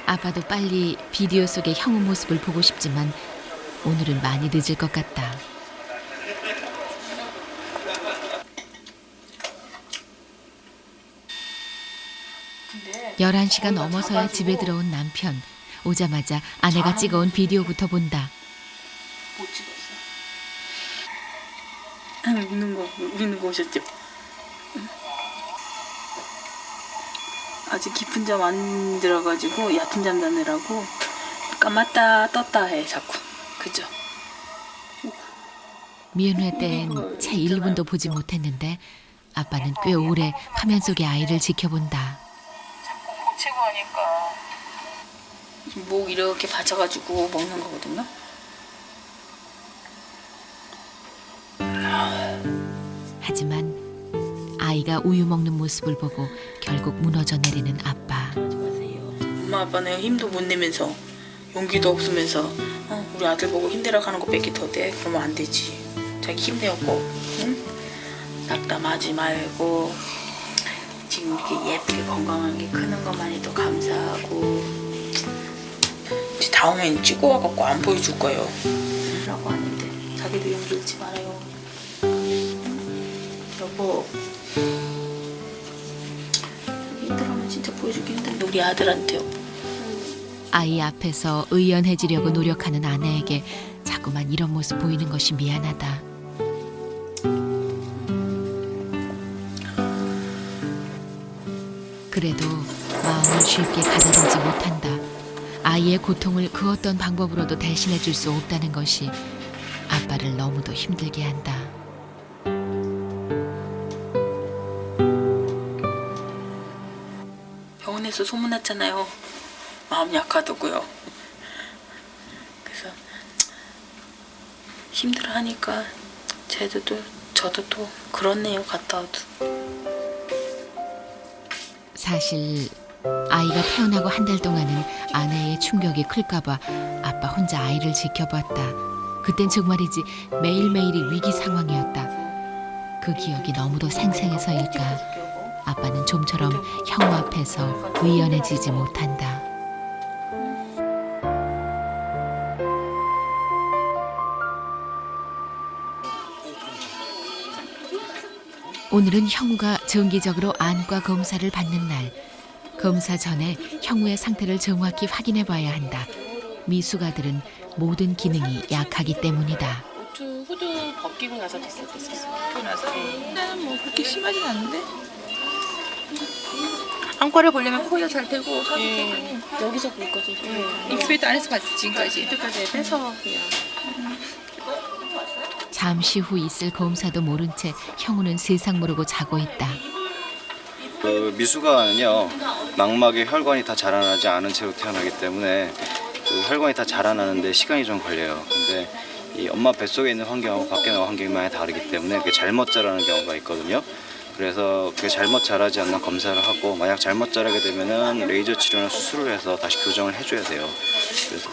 아빠도 빨리 비디오 속의 형우 모습을 보고 싶지만 오늘은 많이 늦을 것 같다. 11시가 넘어서야 집에 들어온 남편. 오자마자 아내가 찍어온 비디오부터 본다. 못 찍었어. 우는 거 오셨죠? 아직 깊은 잠 안 들어가지고 얕은 잠 자느라고 감았다 떴다 해 자꾸. 그죠? 미은회 땐 채 1분도 보지 못했는데 아빠는 꽤 오래 화면 속의 아이를 지켜본다. 고치고 하니까 목 이렇게 받쳐가지고 먹는 거거든요. 하지만 아이가 우유 먹는 모습을 보고 결국 무너져 내리는 아빠. 엄마 아빠는 힘도 못 내면서 용기도 없으면서 우리 아들 보고 힘들어가는 거 뺏기 더 돼? 그러면 안 되지. 자기 힘내고 응? 낙담하지 말고 지금 이렇게 예쁘게 건강하게 크는 것만 해도 감사하고 이제 다음엔 찍어 와갖고 안 보여줄 거예요 라고 하는데 자기도 용기 잃지 말아요. 여보 힘들어하면 진짜 보여주기 힘든데 우리 아들한테요. 아이 앞에서 의연해지려고 노력하는 아내에게 자꾸만 이런 모습 보이는 것이 미안하다. 그래도 마음을 쉽게 가다듬지 못한다. 아이의 고통을 그 어떤 방법으로도 대신해 줄 수 없다는 것이 아빠를 너무도 힘들게 한다. 병원에서 소문났잖아요. 마음 약하다고요. 그래서 힘들어하니까 저도 또 그렇네요. 갔다 와도. 사실 아이가 태어나고 한 달 동안은 아내의 충격이 클까봐 아빠 혼자 아이를 지켜봤다. 그땐 정말이지 매일매일이 위기 상황이었다. 그 기억이 너무도 생생해서일까 아빠는 좀처럼 형우 앞에서 의연해지지 못한다. 오늘은 형우가 정기적으로 안과 검사를 받는 날. 검사 전에 형우의 상태를 정확히 확인해 봐야 한다. 미숙아들은 모든 기능이 약하기 때문이다. 후드 벗기고 나서 됐어요. 그러고 나서 나는 뭐 그렇게 심하진 않은데 안과를 보려면 코가 잘 되고 여기서 볼 거지. 인큐베이터 안에서 봤지 지금까지. 이때까지 빼서 그냥. 잠시 후 있을 검사도 모른 채 형우는 세상 모르고 자고 있다. 그 미숙아는요 망막에 혈관이 다 자라나지 않은 채로 태어나기 때문에 그 혈관이 다 자라나는데 시간이 좀 걸려요. 근데 이 엄마 뱃속에 있는 환경하고 밖에 나온 환경이 많이 다르기 때문에 그게 잘못 자라는 경우가 있거든요. 그래서 그게 잘못 자라지 않나 검사를 하고 만약 잘못 자라게 되면은 레이저 치료나 수술을 해서 다시 교정을 해줘야 돼요. 그래서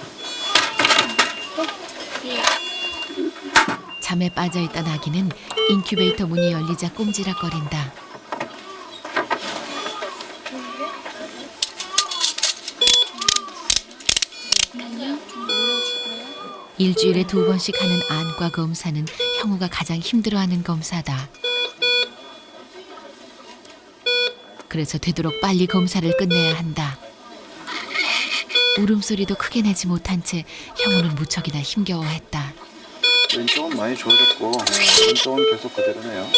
잠에 빠져있던 아기는 인큐베이터 문이 열리자 꼼지락거린다. 일주일에 2번씩 하는 안과 검사는 형우가 가장 힘들어하는 검사다. 그래서 되도록 빨리 검사를 끝내야 한다. 울음소리도 크게 내지 못한 채 형우는 무척이나 힘겨워했다. 왼쪽은 많이 좋아졌고 오른쪽은 계속 그대로네요.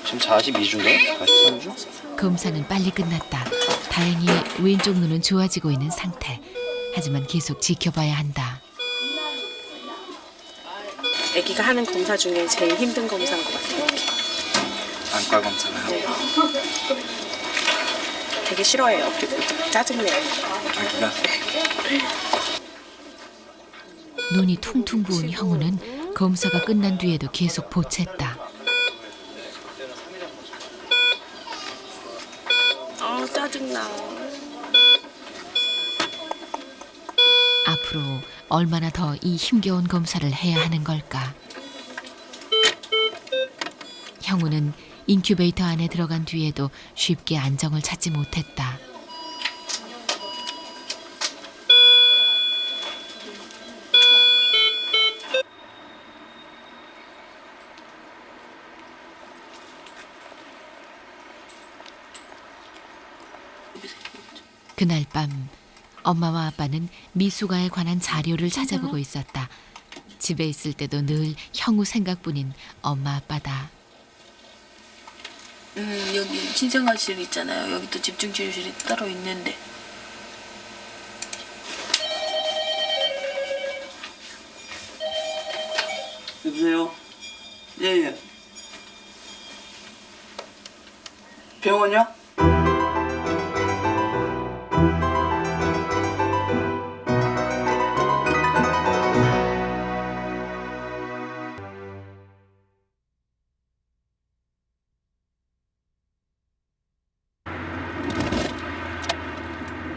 지금 42주인가요? 43주? 검사는 빨리 끝났다. 다행히 왼쪽 눈은 좋아지고 있는 상태. 하지만 계속 지켜봐야 한다. 아기가 하는 검사 중에 제일 힘든 검사인 것 같아요. 안과 검사나요? 네. 되게 싫어해요. 그리고 짜증내요. 아기가? 눈이 퉁퉁 부은 형우는 검사가 끝난 뒤에도 계속 보챘다. 짜증나. 앞으로 얼마나 더 이 힘겨운 검사를 해야 하는 걸까? 형우는 인큐베이터 안에 들어간 뒤에도 쉽게 안정을 찾지 못했다. 그날 밤 엄마와 아빠는 미숙아에 관한 자료를 찾아보고 있었다. 집에 있을 때도 늘 형우 생각뿐인 엄마 아빠다. 여기 신생아실 있잖아요. 여기 또 집중치료실이 따로 있는데. 여보세요? 예. 병원이요?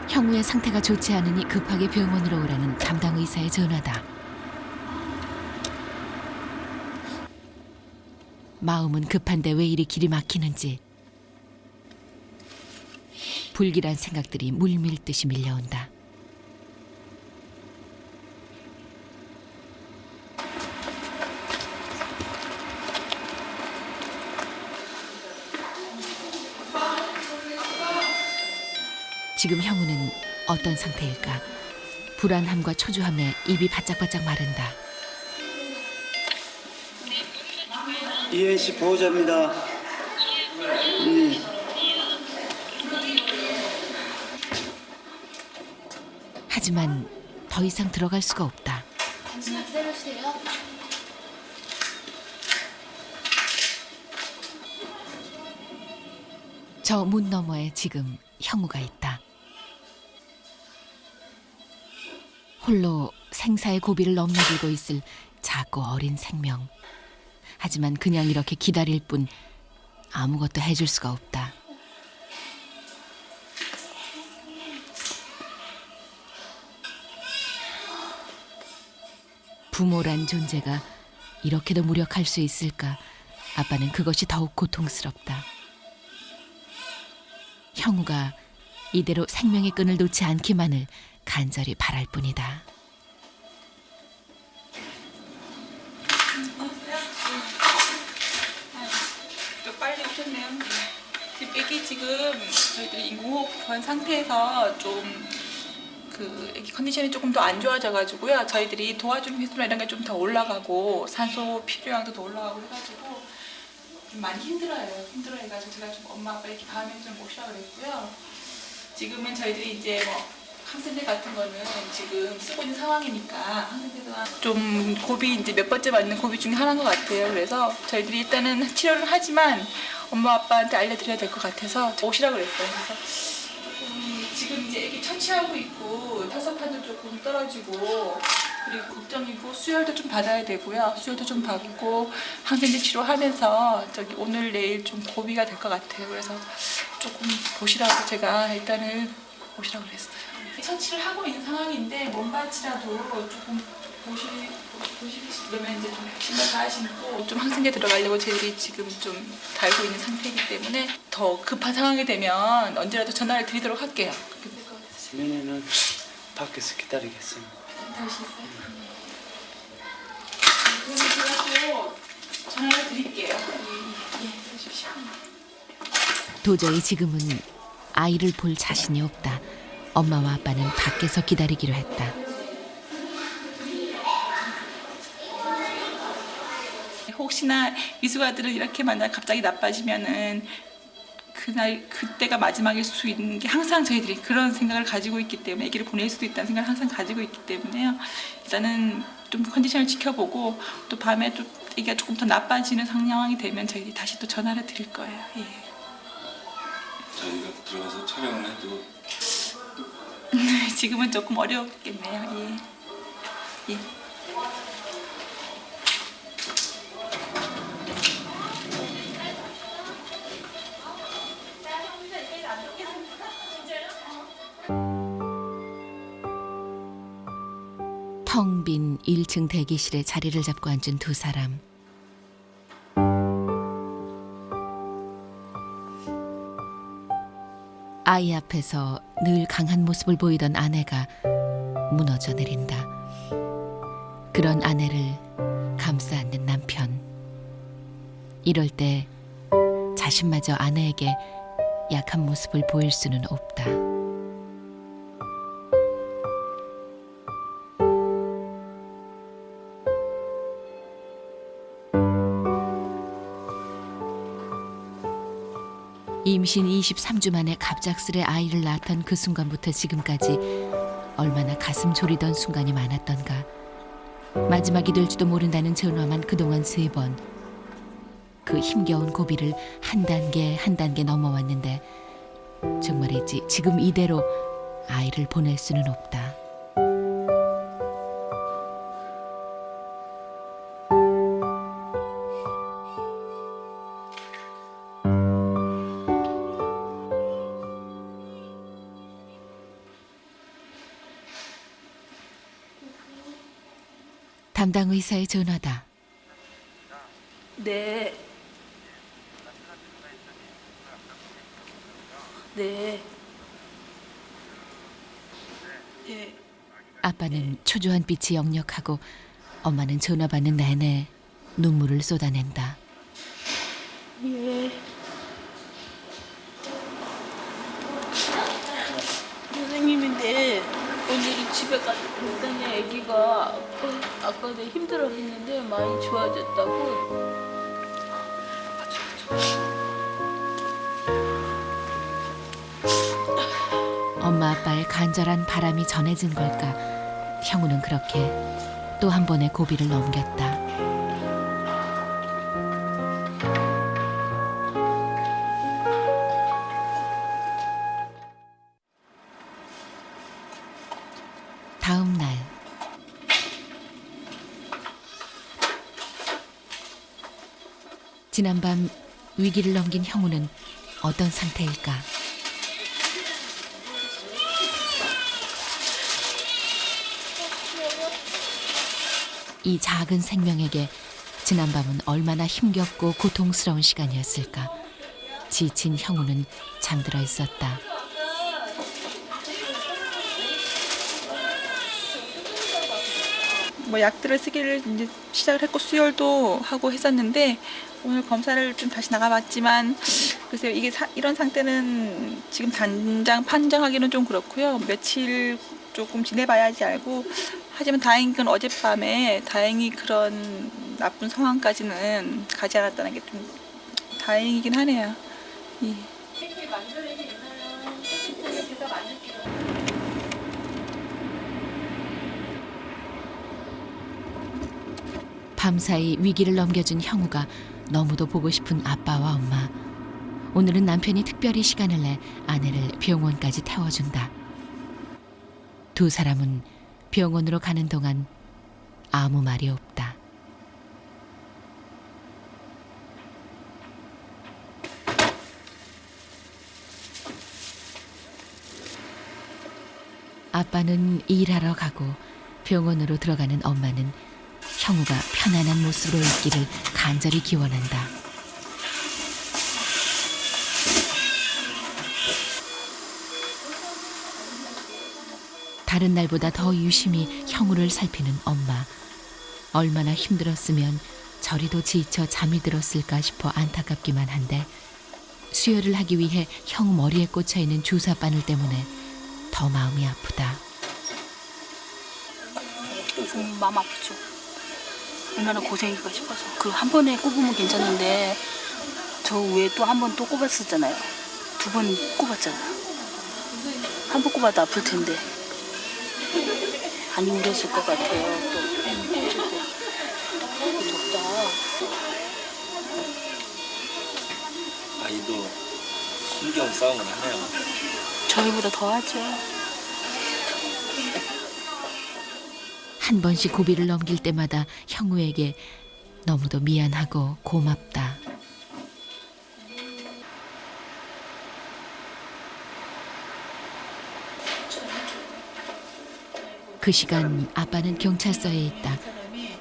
형우의 상태가 좋지 않으니 급하게 병원으로 오라는 담당 의사의 전화다. 마음은 급한데 왜 이리 길이 막히는지. 불길한 생각들이 물밀듯이 밀려온다. 지금 형우는 어떤 상태일까? 불안함과 초조함에 입이 바짝바짝 마른다. 이현 씨 보호자입니다. 하지만 더 이상 들어갈 수가 없다. 잠시만 기다려주세요. 저 문 너머에 지금 형우가 있다. 홀로 생사의 고비를 넘나들고 있을 작고 어린 생명. 하지만 그냥 이렇게 기다릴 뿐 아무것도 해줄 수가 없다. 부모란 존재가 이렇게도 무력할 수 있을까? 아빠는 그것이 더욱 고통스럽다. 형우가 이대로 생명의 끈을 놓지 않기만을 간절히 바랄 뿐이다. 또 빨리 오셨네요. 지금 애기 저희들이 인공호흡 그런 상태에서 좀 애기 컨디션이 조금 더 안 좋아져가지고요. 저희들이 도와주는 횟수나 이런 게 좀 더 올라가고 산소 필요량도 더 올라가고 해가지고 좀 많이 힘들어해가지고 제가 좀 엄마 아빠 이렇게 다음에 좀 모시라 그랬고요. 지금은 저희들이 이제 항생제 같은 거는 지금 쓰고 있는 상황이니까 항생제가 좀 고비 이제 몇 번째 맞는 고비 중에 하나인 것 같아요. 그래서 저희들이 일단은 치료를 하지만 엄마 아빠한테 알려드려야 될 것 같아서 오시라 그랬어요. 그래서 지금 이제 애기 처치하고 있고 혈소판도 조금 떨어지고 그리고 걱정이고 수혈도 좀 받아야 되고요. 수혈도 좀 받고 항생제 치료하면서 오늘 내일 좀 고비가 될 것 같아요. 그래서 조금 보시라고 제가 일단은 오시라고 그랬어요. 처치를 하고 있는 상황인데 몸밭이라도 조금 보시려면 이제 좀 신발 다 신고 좀 항생제 들어가려고 저희들이 지금 좀 달고 있는 상태이기 때문에 더 급한 상황이 되면 언제라도 전화를 드리도록 할게요. 지민이는 밖에서 기다리겠습니다. 다시 있어요? 그러면 제가 또 전화를 드릴게요. 예, 해주십시오. 도저히 지금은 아이를 볼 자신이 없다. 엄마와 아빠는 밖에서 기다리기로 했다. 혹시나 미숙아들은 이렇게 만약 갑자기 나빠지면은 그때가 마지막일 수 있는 게 항상 저희들이 그런 생각을 가지고 있기 때문에 아기를 보낼 수도 있다는 생각을 항상 가지고 있기 때문에요. 일단은 좀 컨디션을 지켜보고 또 밤에 또 아기가 조금 더 나빠지는 상황이 되면 저희들이 다시 또 전화를 드릴 거예요. 예. 저희가 들어가서 촬영을 해도 지금은 조금 어렵겠네요. 예. 예. 텅 빈 1층 대기실에 자리를 잡고 앉은 두 사람. 아이 앞에서 늘 강한 모습을 보이던 아내가 무너져 내린다. 그런 아내를 감싸 안는 남편. 이럴 때 자신마저 아내에게 약한 모습을 보일 수는 없다. 임신 23주 만에 갑작스레 아이를 낳았던 그 순간부터 지금까지 얼마나 가슴 졸이던 순간이 많았던가. 마지막이 될지도 모른다는 전화만 그동안 3번. 그 힘겨운 고비를 한 단계 한 단계 넘어왔는데 정말이지 지금 이대로 아이를 보낼 수는 없다. 담당 의사의 전화다. 네. 네. 예. 아빠는 초조한 빛이 역력하고 엄마는 전화 받는 내내 눈물을 쏟아낸다. 예. 선생님인데 오늘 집에 갔더니 아기가 아까 내가 힘들어했는데 많이 좋아졌다고. 엄마 아빠의 간절한 바람이 전해진 걸까? 형우는 그렇게 또 한 번의 고비를 넘겼다. 다음 날 지난밤 위기를 넘긴 형우는 어떤 상태일까? 이 작은 생명에게 지난밤은 얼마나 힘겹고 고통스러운 시간이었을까? 지친 형우는 잠들어 있었다. 뭐 약들을 쓰기를 이제 시작을 했고 수혈도 하고 했었는데 오늘 검사를 좀 다시 나가봤지만 글쎄요 이게 이런 상태는 지금 당장 판정하기는 좀 그렇고요. 며칠 조금 지내봐야지 알고 하지만 다행인 건 어젯밤에 다행히 그런 나쁜 상황까지는 가지 않았다는 게 좀 다행이긴 하네요. 예. 밤사이 위기를 넘겨준 형우가 너무도 보고 싶은 아빠와 엄마. 오늘은 남편이 특별히 시간을 내 아내를 병원까지 태워준다. 두 사람은 병원으로 가는 동안 아무 말이 없다. 아빠는 일하러 가고 병원으로 들어가는 엄마는 형우가 편안한 모습으로 있기를 간절히 기원한다. 다른 날보다 더 유심히 형우를 살피는 엄마. 얼마나 힘들었으면 저리도 지쳐 잠이 들었을까 싶어 안타깝기만 한데 수혈을 하기 위해 형우 머리에 꽂혀있는 주사 바늘 때문에 더 마음이 아프다. 마음 아프죠. 얼마나 고생일까 싶어서. 그 한 번에 꼽으면 괜찮은데 저 외에 또 한 번 또 꼽았었잖아요. 2번 꼽았잖아요. 한 번 꼽아도 아플 텐데 많이 울었을 것 같아요. 또 덥다. 아이도 신경 싸움을 하네요. 저희보다 더 하죠. 한 번씩 고비를 넘길 때마다 형우에게 너무도 미안하고 고맙다. 그 시간 아빠는 경찰서에 있다.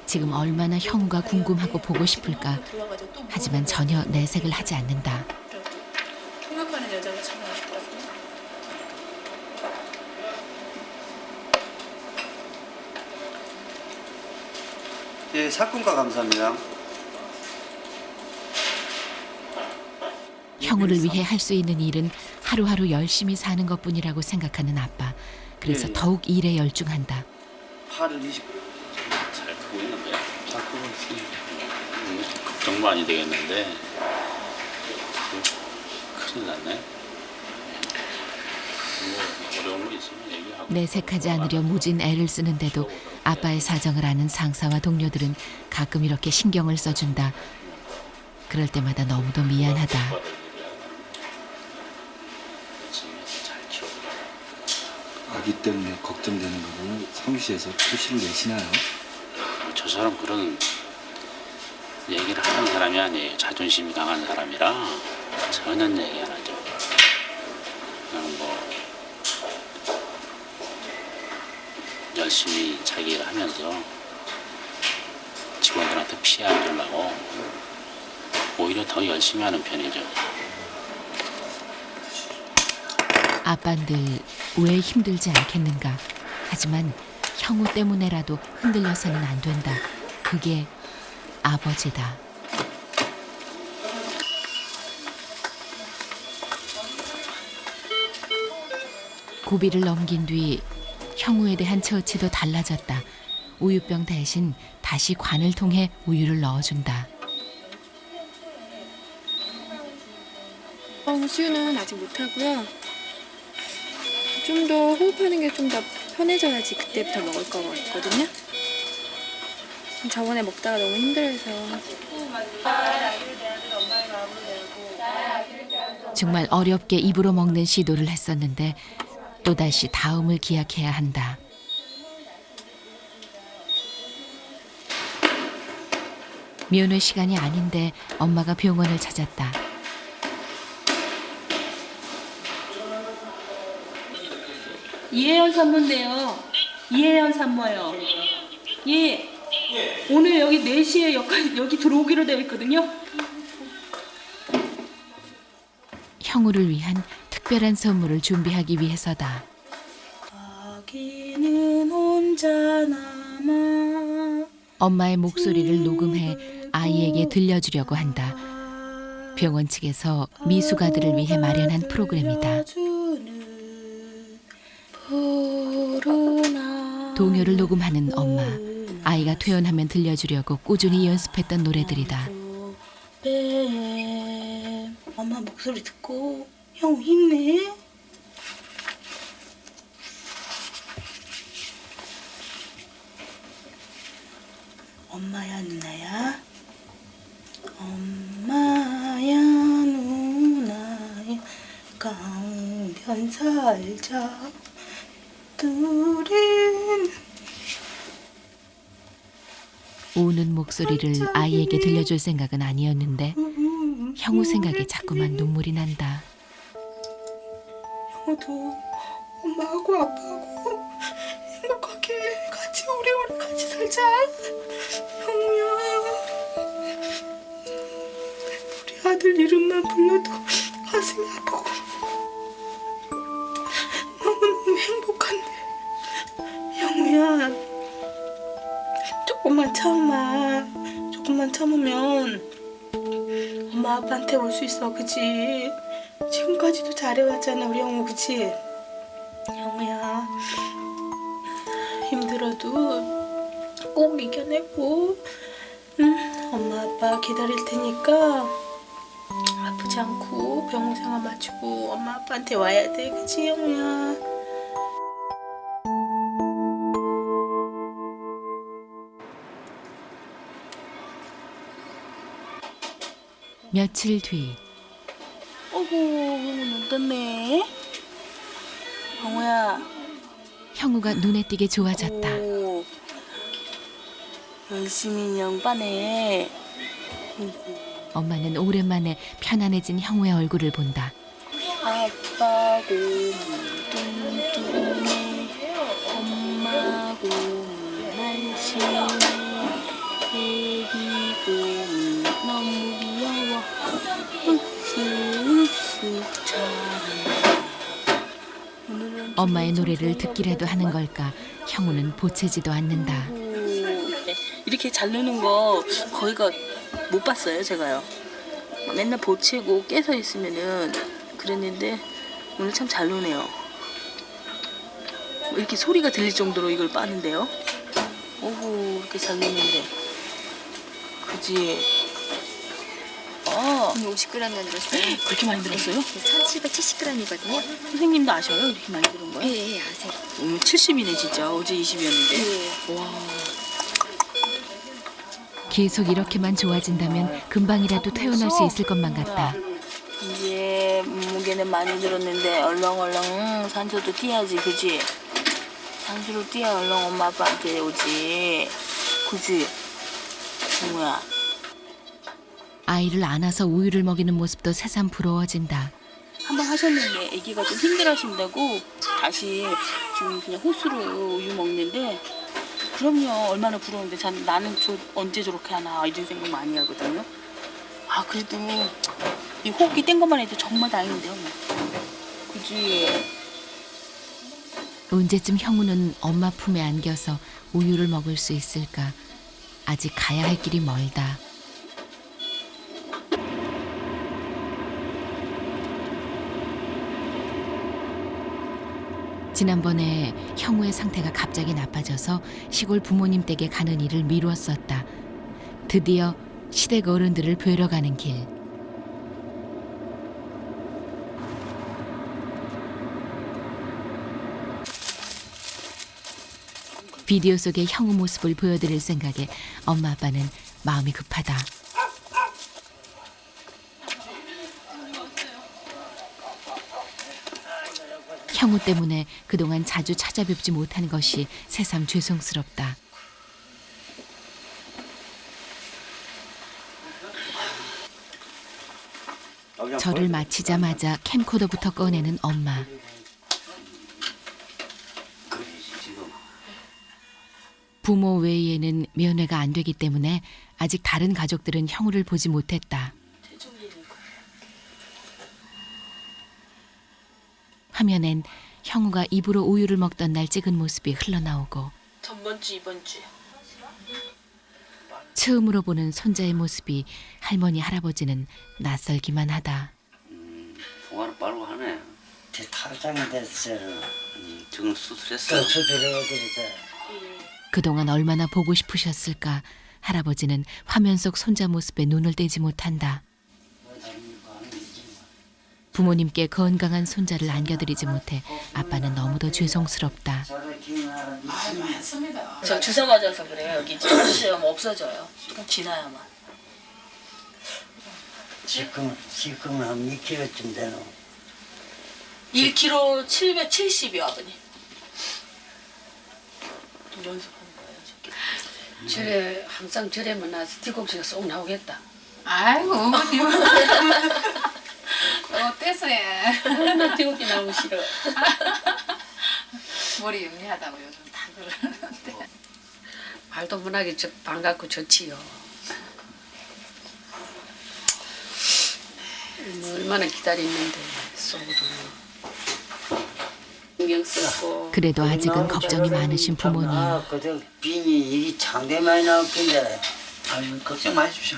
지금 얼마나 형우가 궁금하고 보고 싶을까. 하지만 전혀 내색을 하지 않는다. 통역하는 여자가 전화왔더라고요. 예, 사건과 감사합니다. 형우를 위해 할 수 있는 일은 하루하루 열심히 사는 것뿐이라고 생각하는 아빠. 그래서 예. 더욱 일에 열중한다. 팔을 20. 잘 크고 있는 거야? 잘 끄고 있습니다. 걱정 많이 되겠는데 큰일 났네. 뭐 어려운 거 있으면 얘기하고. 내색하지 않으려 무진 애를 쓰는데도 아빠의 사정을 아는 상사와 동료들은 가끔 이렇게 신경을 써준다. 그럴 때마다 너무도 미안하다. 잘 키워. 아기 때문에 걱정되는 부분을 사무실에서 표시를 내시나요? 저 사람 그런 얘기를 하는 사람이 아니에요. 자존심이 강한 사람이라 전혀 얘기 안 하죠. 그냥 뭐 열심히 자기 일 하면서 직원들한테 피해 안 주려고 오히려 더 열심히 하는 편이죠. 아빤들 왜 힘들지 않겠는가. 하지만 형우 때문에라도 흔들려서는 안 된다. 그게 아버지다. 고비를 넘긴 뒤 형우에 대한 처치도 달라졌다. 우유병 대신 다시 관을 통해 우유를 넣어준다. 수유는 아직 못하고요. 좀 더 호흡하는 게 좀 더 편해져야지 그때부터 먹을 거거든요. 저번에 먹다가 너무 힘들어서. 정말 어렵게 입으로 먹는 시도를 했었는데 또다시 다음을 기약해야 한다. 면회 시간이 아닌데 엄마가 병원을 찾았다. 이혜연 산모인데요. 이혜연 산모요. 예. 오늘 여기 4시에 여기 들어오기로 되어 있거든요. 형우를 위한 특별한 선물을 준비하기 위해서다. 아기는 혼자 남아. 엄마의 목소리를 녹음해 아이에게 들려주려고 한다. 병원 측에서 미숙아들을 위해 마련한 프로그램이다. 동요를 녹음하는 엄마. 아이가 퇴원하면 들려주려고 꾸준히 연습했던 노래들이다. 엄마 목소리 듣고 형 힘내. 엄마야 누나야. 엄마야 누나야 강변 살자 둘은. 우는 목소리를 아이에게 들려줄 생각은 아니었는데 형우 생각에 자꾸만 눈물이 난다. 형우도 엄마하고 아빠하고 행복하게 같이 오래오래 같이 살자. 형우야. 우리 아들 이름만 불러도 가슴이 아프고 너무너무 행복한데. 형우야. 조금만 참아. 조금만 참으면 엄마 아빠한테 올 수 있어. 그치? 지금까지도 잘해왔잖아 우리 형우. 그치? 형우야. 힘들어도 꼭 이겨내고 엄마 아빠 기다릴 테니까 아프지 않고 병원 생활 마치고 엄마 아빠한테 와야 돼. 그치 형우야? 며칠 뒤 어구 눈 떴네. 형우야. 형우가 눈에 띄게 좋아졌다. 오, 열심히 영빠네. 엄마는 오랜만에 편안해진 형우의 얼굴을 본다. 아빠고 뚱뚱해 엄마고 날씬해 애기고 너무 귀여워 쓱쓱 잘한다. 엄마의 노래를 듣기라도 하는 걸까 형우는 보채지도 않는다. 이렇게 잘 노는 거 거의가 못 봤어요, 제가요. 맨날 보채고 깨서 있으면은 그랬는데 오늘 참 잘 노네요. 이렇게 소리가 들릴 정도로 이걸 빠는데요. 오호, 이렇게 잘 노는데. 그지? 오늘 50g만 들었어요. 그렇게 많이 들었어요? 1770g이거든요. 선생님도 아셔요? 이렇게 많이 들은 거요? 예, 아세요. 오늘 70이네 진짜. 어제 20이었는데. 와. 계속 이렇게만 좋아진다면 금방이라도 퇴원할 수 있을 것만 같다. 이제 무게는 많이 들었는데 얼렁얼렁 산소도 뛰어야지. 그지? 산소를 뛰어야 얼렁 엄마 아빠한테 오지. 그지? 뭐야? 아이를 안아서 우유를 먹이는 모습도 새삼 부러워진다. 한번 하셨는데 아기가 좀 힘들어하신다고 다시 지금 그냥 호수로 우유 먹는데, 그럼요. 얼마나 부러운데. 나는 언제 저렇게 하나 이런 생각 많이 하거든요. 아 그래도 이 호흡기 뗀 것만 해도 정말 다행인데요. 그지? 언제쯤 형우는 엄마 품에 안겨서 우유를 먹을 수 있을까? 아직 가야 할 길이 멀다. 지난번에 형우의 상태가 갑자기 나빠져서 시골 부모님 댁에 가는 일을 미루었었다. 드디어 시댁 어른들을 뵈러 가는 길. 비디오 속의 형우 모습을 보여드릴 생각에 엄마 아빠는 마음이 급하다. 형우 때문에 그동안 자주 찾아뵙지 못한 것이 새삼 죄송스럽다. 절을 마치자마자 캠코더부터 꺼내는 엄마. 부모 외에는 면회가 안 되기 때문에 아직 다른 가족들은 형우를 보지 못했다. 화면엔 형우가 입으로 우유를 먹던 날 찍은 모습이 흘러나오고 전번 주 이번 주 처음으로 보는 손자의 모습이 할머니 할아버지는 낯설기만 하다. 통화를 빠르고 하네. 제 탈장이 됐어요. 지금 수술했어. 또 수술해드리자. 그동안 얼마나 보고 싶으셨을까. 할아버지는 화면 속 손자 모습에 눈을 떼지 못한다. 부모님께 건강한 손자를 안겨드리지 못해 아빠는 너무도 죄송스럽다. 저 주사 맞아서 그래요. 여기 주사시험 없어져요. 좀 지나야만. 지금은 한 2kg쯤 되노. 1kg 770이요, 아버님. 좀 연습하는 거예요. 절에 항상 절에만 나서 뒤꿈치가 쏙 나오겠다. 아이고 어머님. 어때서야? 얼마나 뒤꿈치 나오기 싫어. 머리 영리하다고 요즘 다 그러는데. 말도 못하게 반갑고 좋지요. 뭐 얼마나 기다렸는데 속으로 신경 쓰고. 그래도 아직은 걱정이 많으신 부모님. 그저 빈이 일이 상대 많이 나왔긴데. 아유, 걱정 마십시오.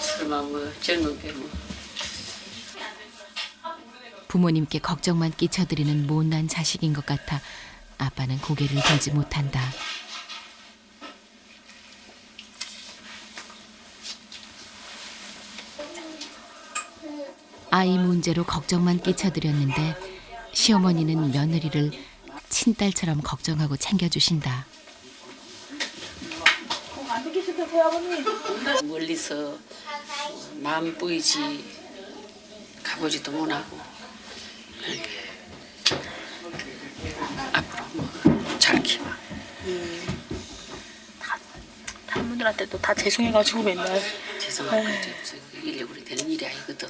설마 뭐 젊은 게 뭐. 부모님께 걱정만 끼쳐드리는 못난 자식인 것 같아 아빠는 고개를 들지 못한다. 아이 문제로 걱정만 끼쳐드렸는데 시어머니는 며느리를 친딸처럼 걱정하고 챙겨주신다. 안 계시겠어요, 아버님? 멀리서 마음 보이지 가보지도 못하고 앞으로 뭐잘 키워. 다른 분들한테도 다 죄송해가지고 맨날. 죄송한 거지 없어. 이려고 되는 일이 아니거든.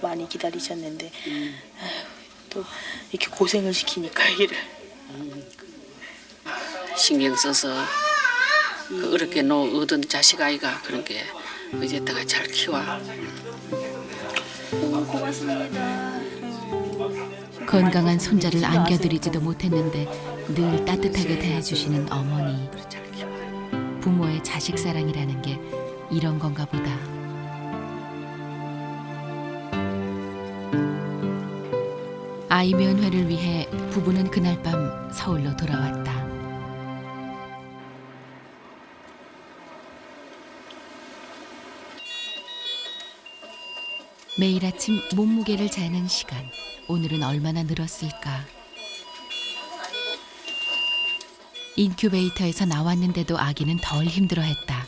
많이 기다리셨는데 아휴, 또 이렇게 고생을 시키니까 일을. 신경 써서 그 어렵게 얻은 자식 아이가 그런 게 어제다가 잘 키워. 고맙습니다. 건강한 손자를 안겨드리지도 못했는데 늘 따뜻하게 대해주시는 어머니. 부모의 자식 사랑이라는 게 이런 건가 보다. 아이 면회를 위해 부부는 그날 밤 서울로 돌아왔다. 매일 아침 몸무게를 재는 시간. 오늘은 얼마나 늘었을까. 인큐베이터에서 나왔는데도 아기는 덜 힘들어했다.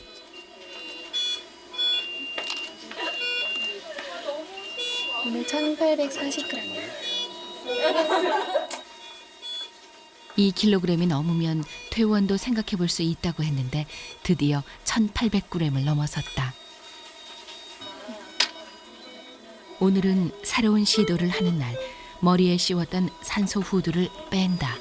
오늘 1840g. 2kg이 넘으면 퇴원도 생각해 볼 수 있다고 했는데 드디어 1800g을 넘어섰다. 오늘은 새로운 시도를 하는 날. 머리에 씌웠던 산소 후두를 뺀다.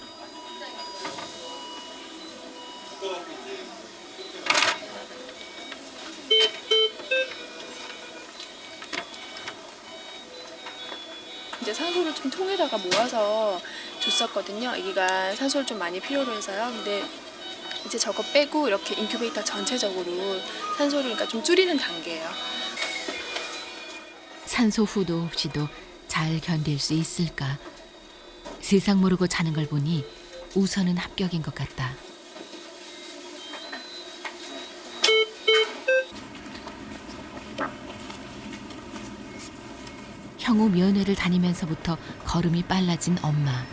이제 산소를 좀 통에다가 모아서 줬었거든요. 아기가 산소를 좀 많이 필요로 해서요. 근데 이제 저거 빼고 이렇게 인큐베이터 전체적으로 산소를 그러니까 좀 줄이는 단계예요. 산소 후두 없이도 잘 견딜 수 있을까? 세상 모르고 자는 걸 보니 우선은 합격인 것 같다. 형우 면회를 다니면서부터 걸음이 빨라진 엄마.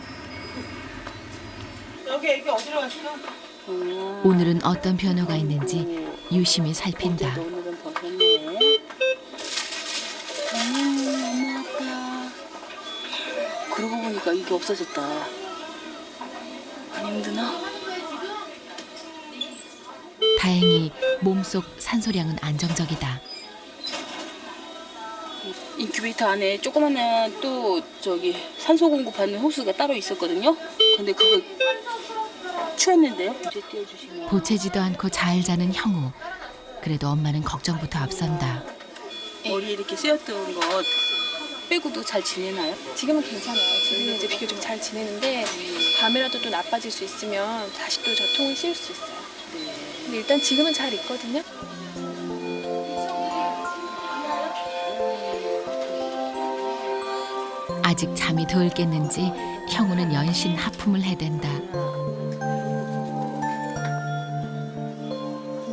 저기 애기 어디로 갔어? 오늘은 어떤 변화가 있는지 유심히 살핀다. 오늘은 벗었네. 엄마 아빠. 그러고 보니까 이게 없어졌다. 안 힘드나? 다행히 몸속 산소량은 안정적이다. 인큐베이터 안에 조그마한 또 저기 산소 공급하는 호스가 따로 있었거든요. 근데 그거 추웠는데요. 이제 띄워주시면. 보채지도 않고 잘 자는 형우. 그래도 엄마는 걱정부터 앞선다. 머리 이렇게 씌었던 거 빼고도 잘 지내나요? 지금은 괜찮아요. 지금은 이제 비교적 잘 지내는데 밤에라도 또 나빠질 수 있으면 다시 또 저 통을 씌울 수 있어요. 근데 일단 지금은 잘 있거든요. 아직 잠이 덜 깼는지 형우는 연신 하품을 해댄다.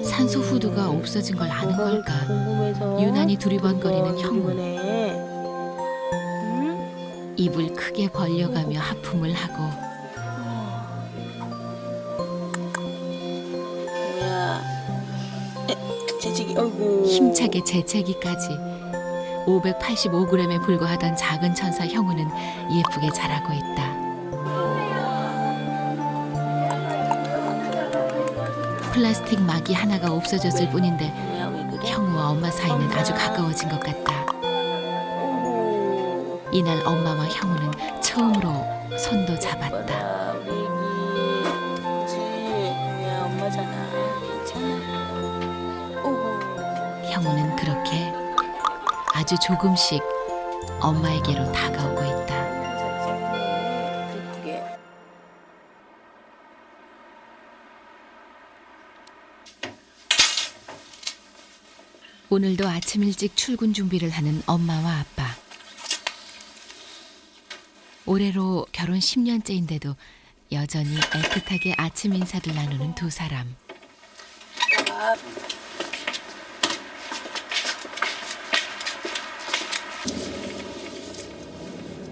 산소 후드가 없어진 걸 아는 걸까? 유난히 두리번거리는 형우. 입을 크게 벌려가며 하품을 하고 뭐야? 재채기. 어이구. 힘차게 재채기까지. 585g에 불과하던 작은 천사 형우는 예쁘게 자라고 있다. 플라스틱 막이 하나가 없어졌을 뿐인데 형우와 엄마 사이는 아주 가까워진 것 같다. 이날 엄마와 형우는 처음으로 손도 잡았다. 우리 애기. 그치? 야, 엄마잖아. 괜찮아. 오호. 형우는 그렇게 아주 조금씩 엄마에게로 다가오고 있다. 예쁘게. 오늘도 아침 일찍 출근 준비를 하는 엄마와 아빠. 올해로 결혼 10년째인데도 여전히 애틋하게 아침 인사를 나누는 두 사람.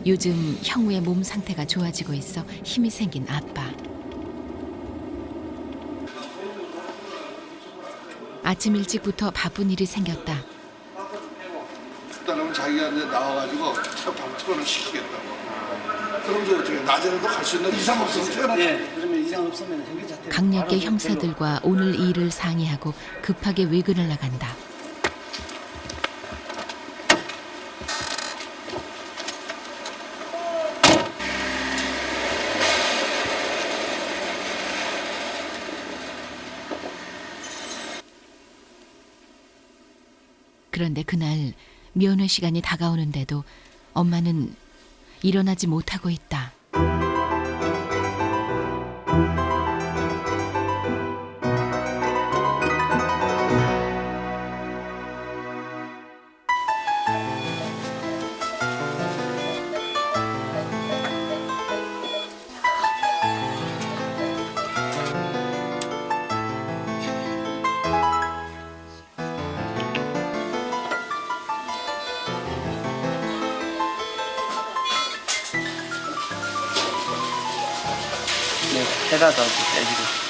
요즘 형우의 몸 상태가 좋아지고 있어 힘이 생긴 아빠. 아침 일찍부터 바쁜 일이 생겼다. 그러면 자기가 이제 나와가지고 방청을 시키겠다고. 그러면서 어떻게 낮에라도 갈 수 있는 이상 없으면 태어나. 예, 그러면 이상 없으면 현기자 강력계 형사들과 오늘 일을 상의하고 급하게 외근을 나간다. 그런데 그날 면회 시간이 다가오는데도 엄마는 일어나지 못하고 있다. 네, 해다 넣어주세요.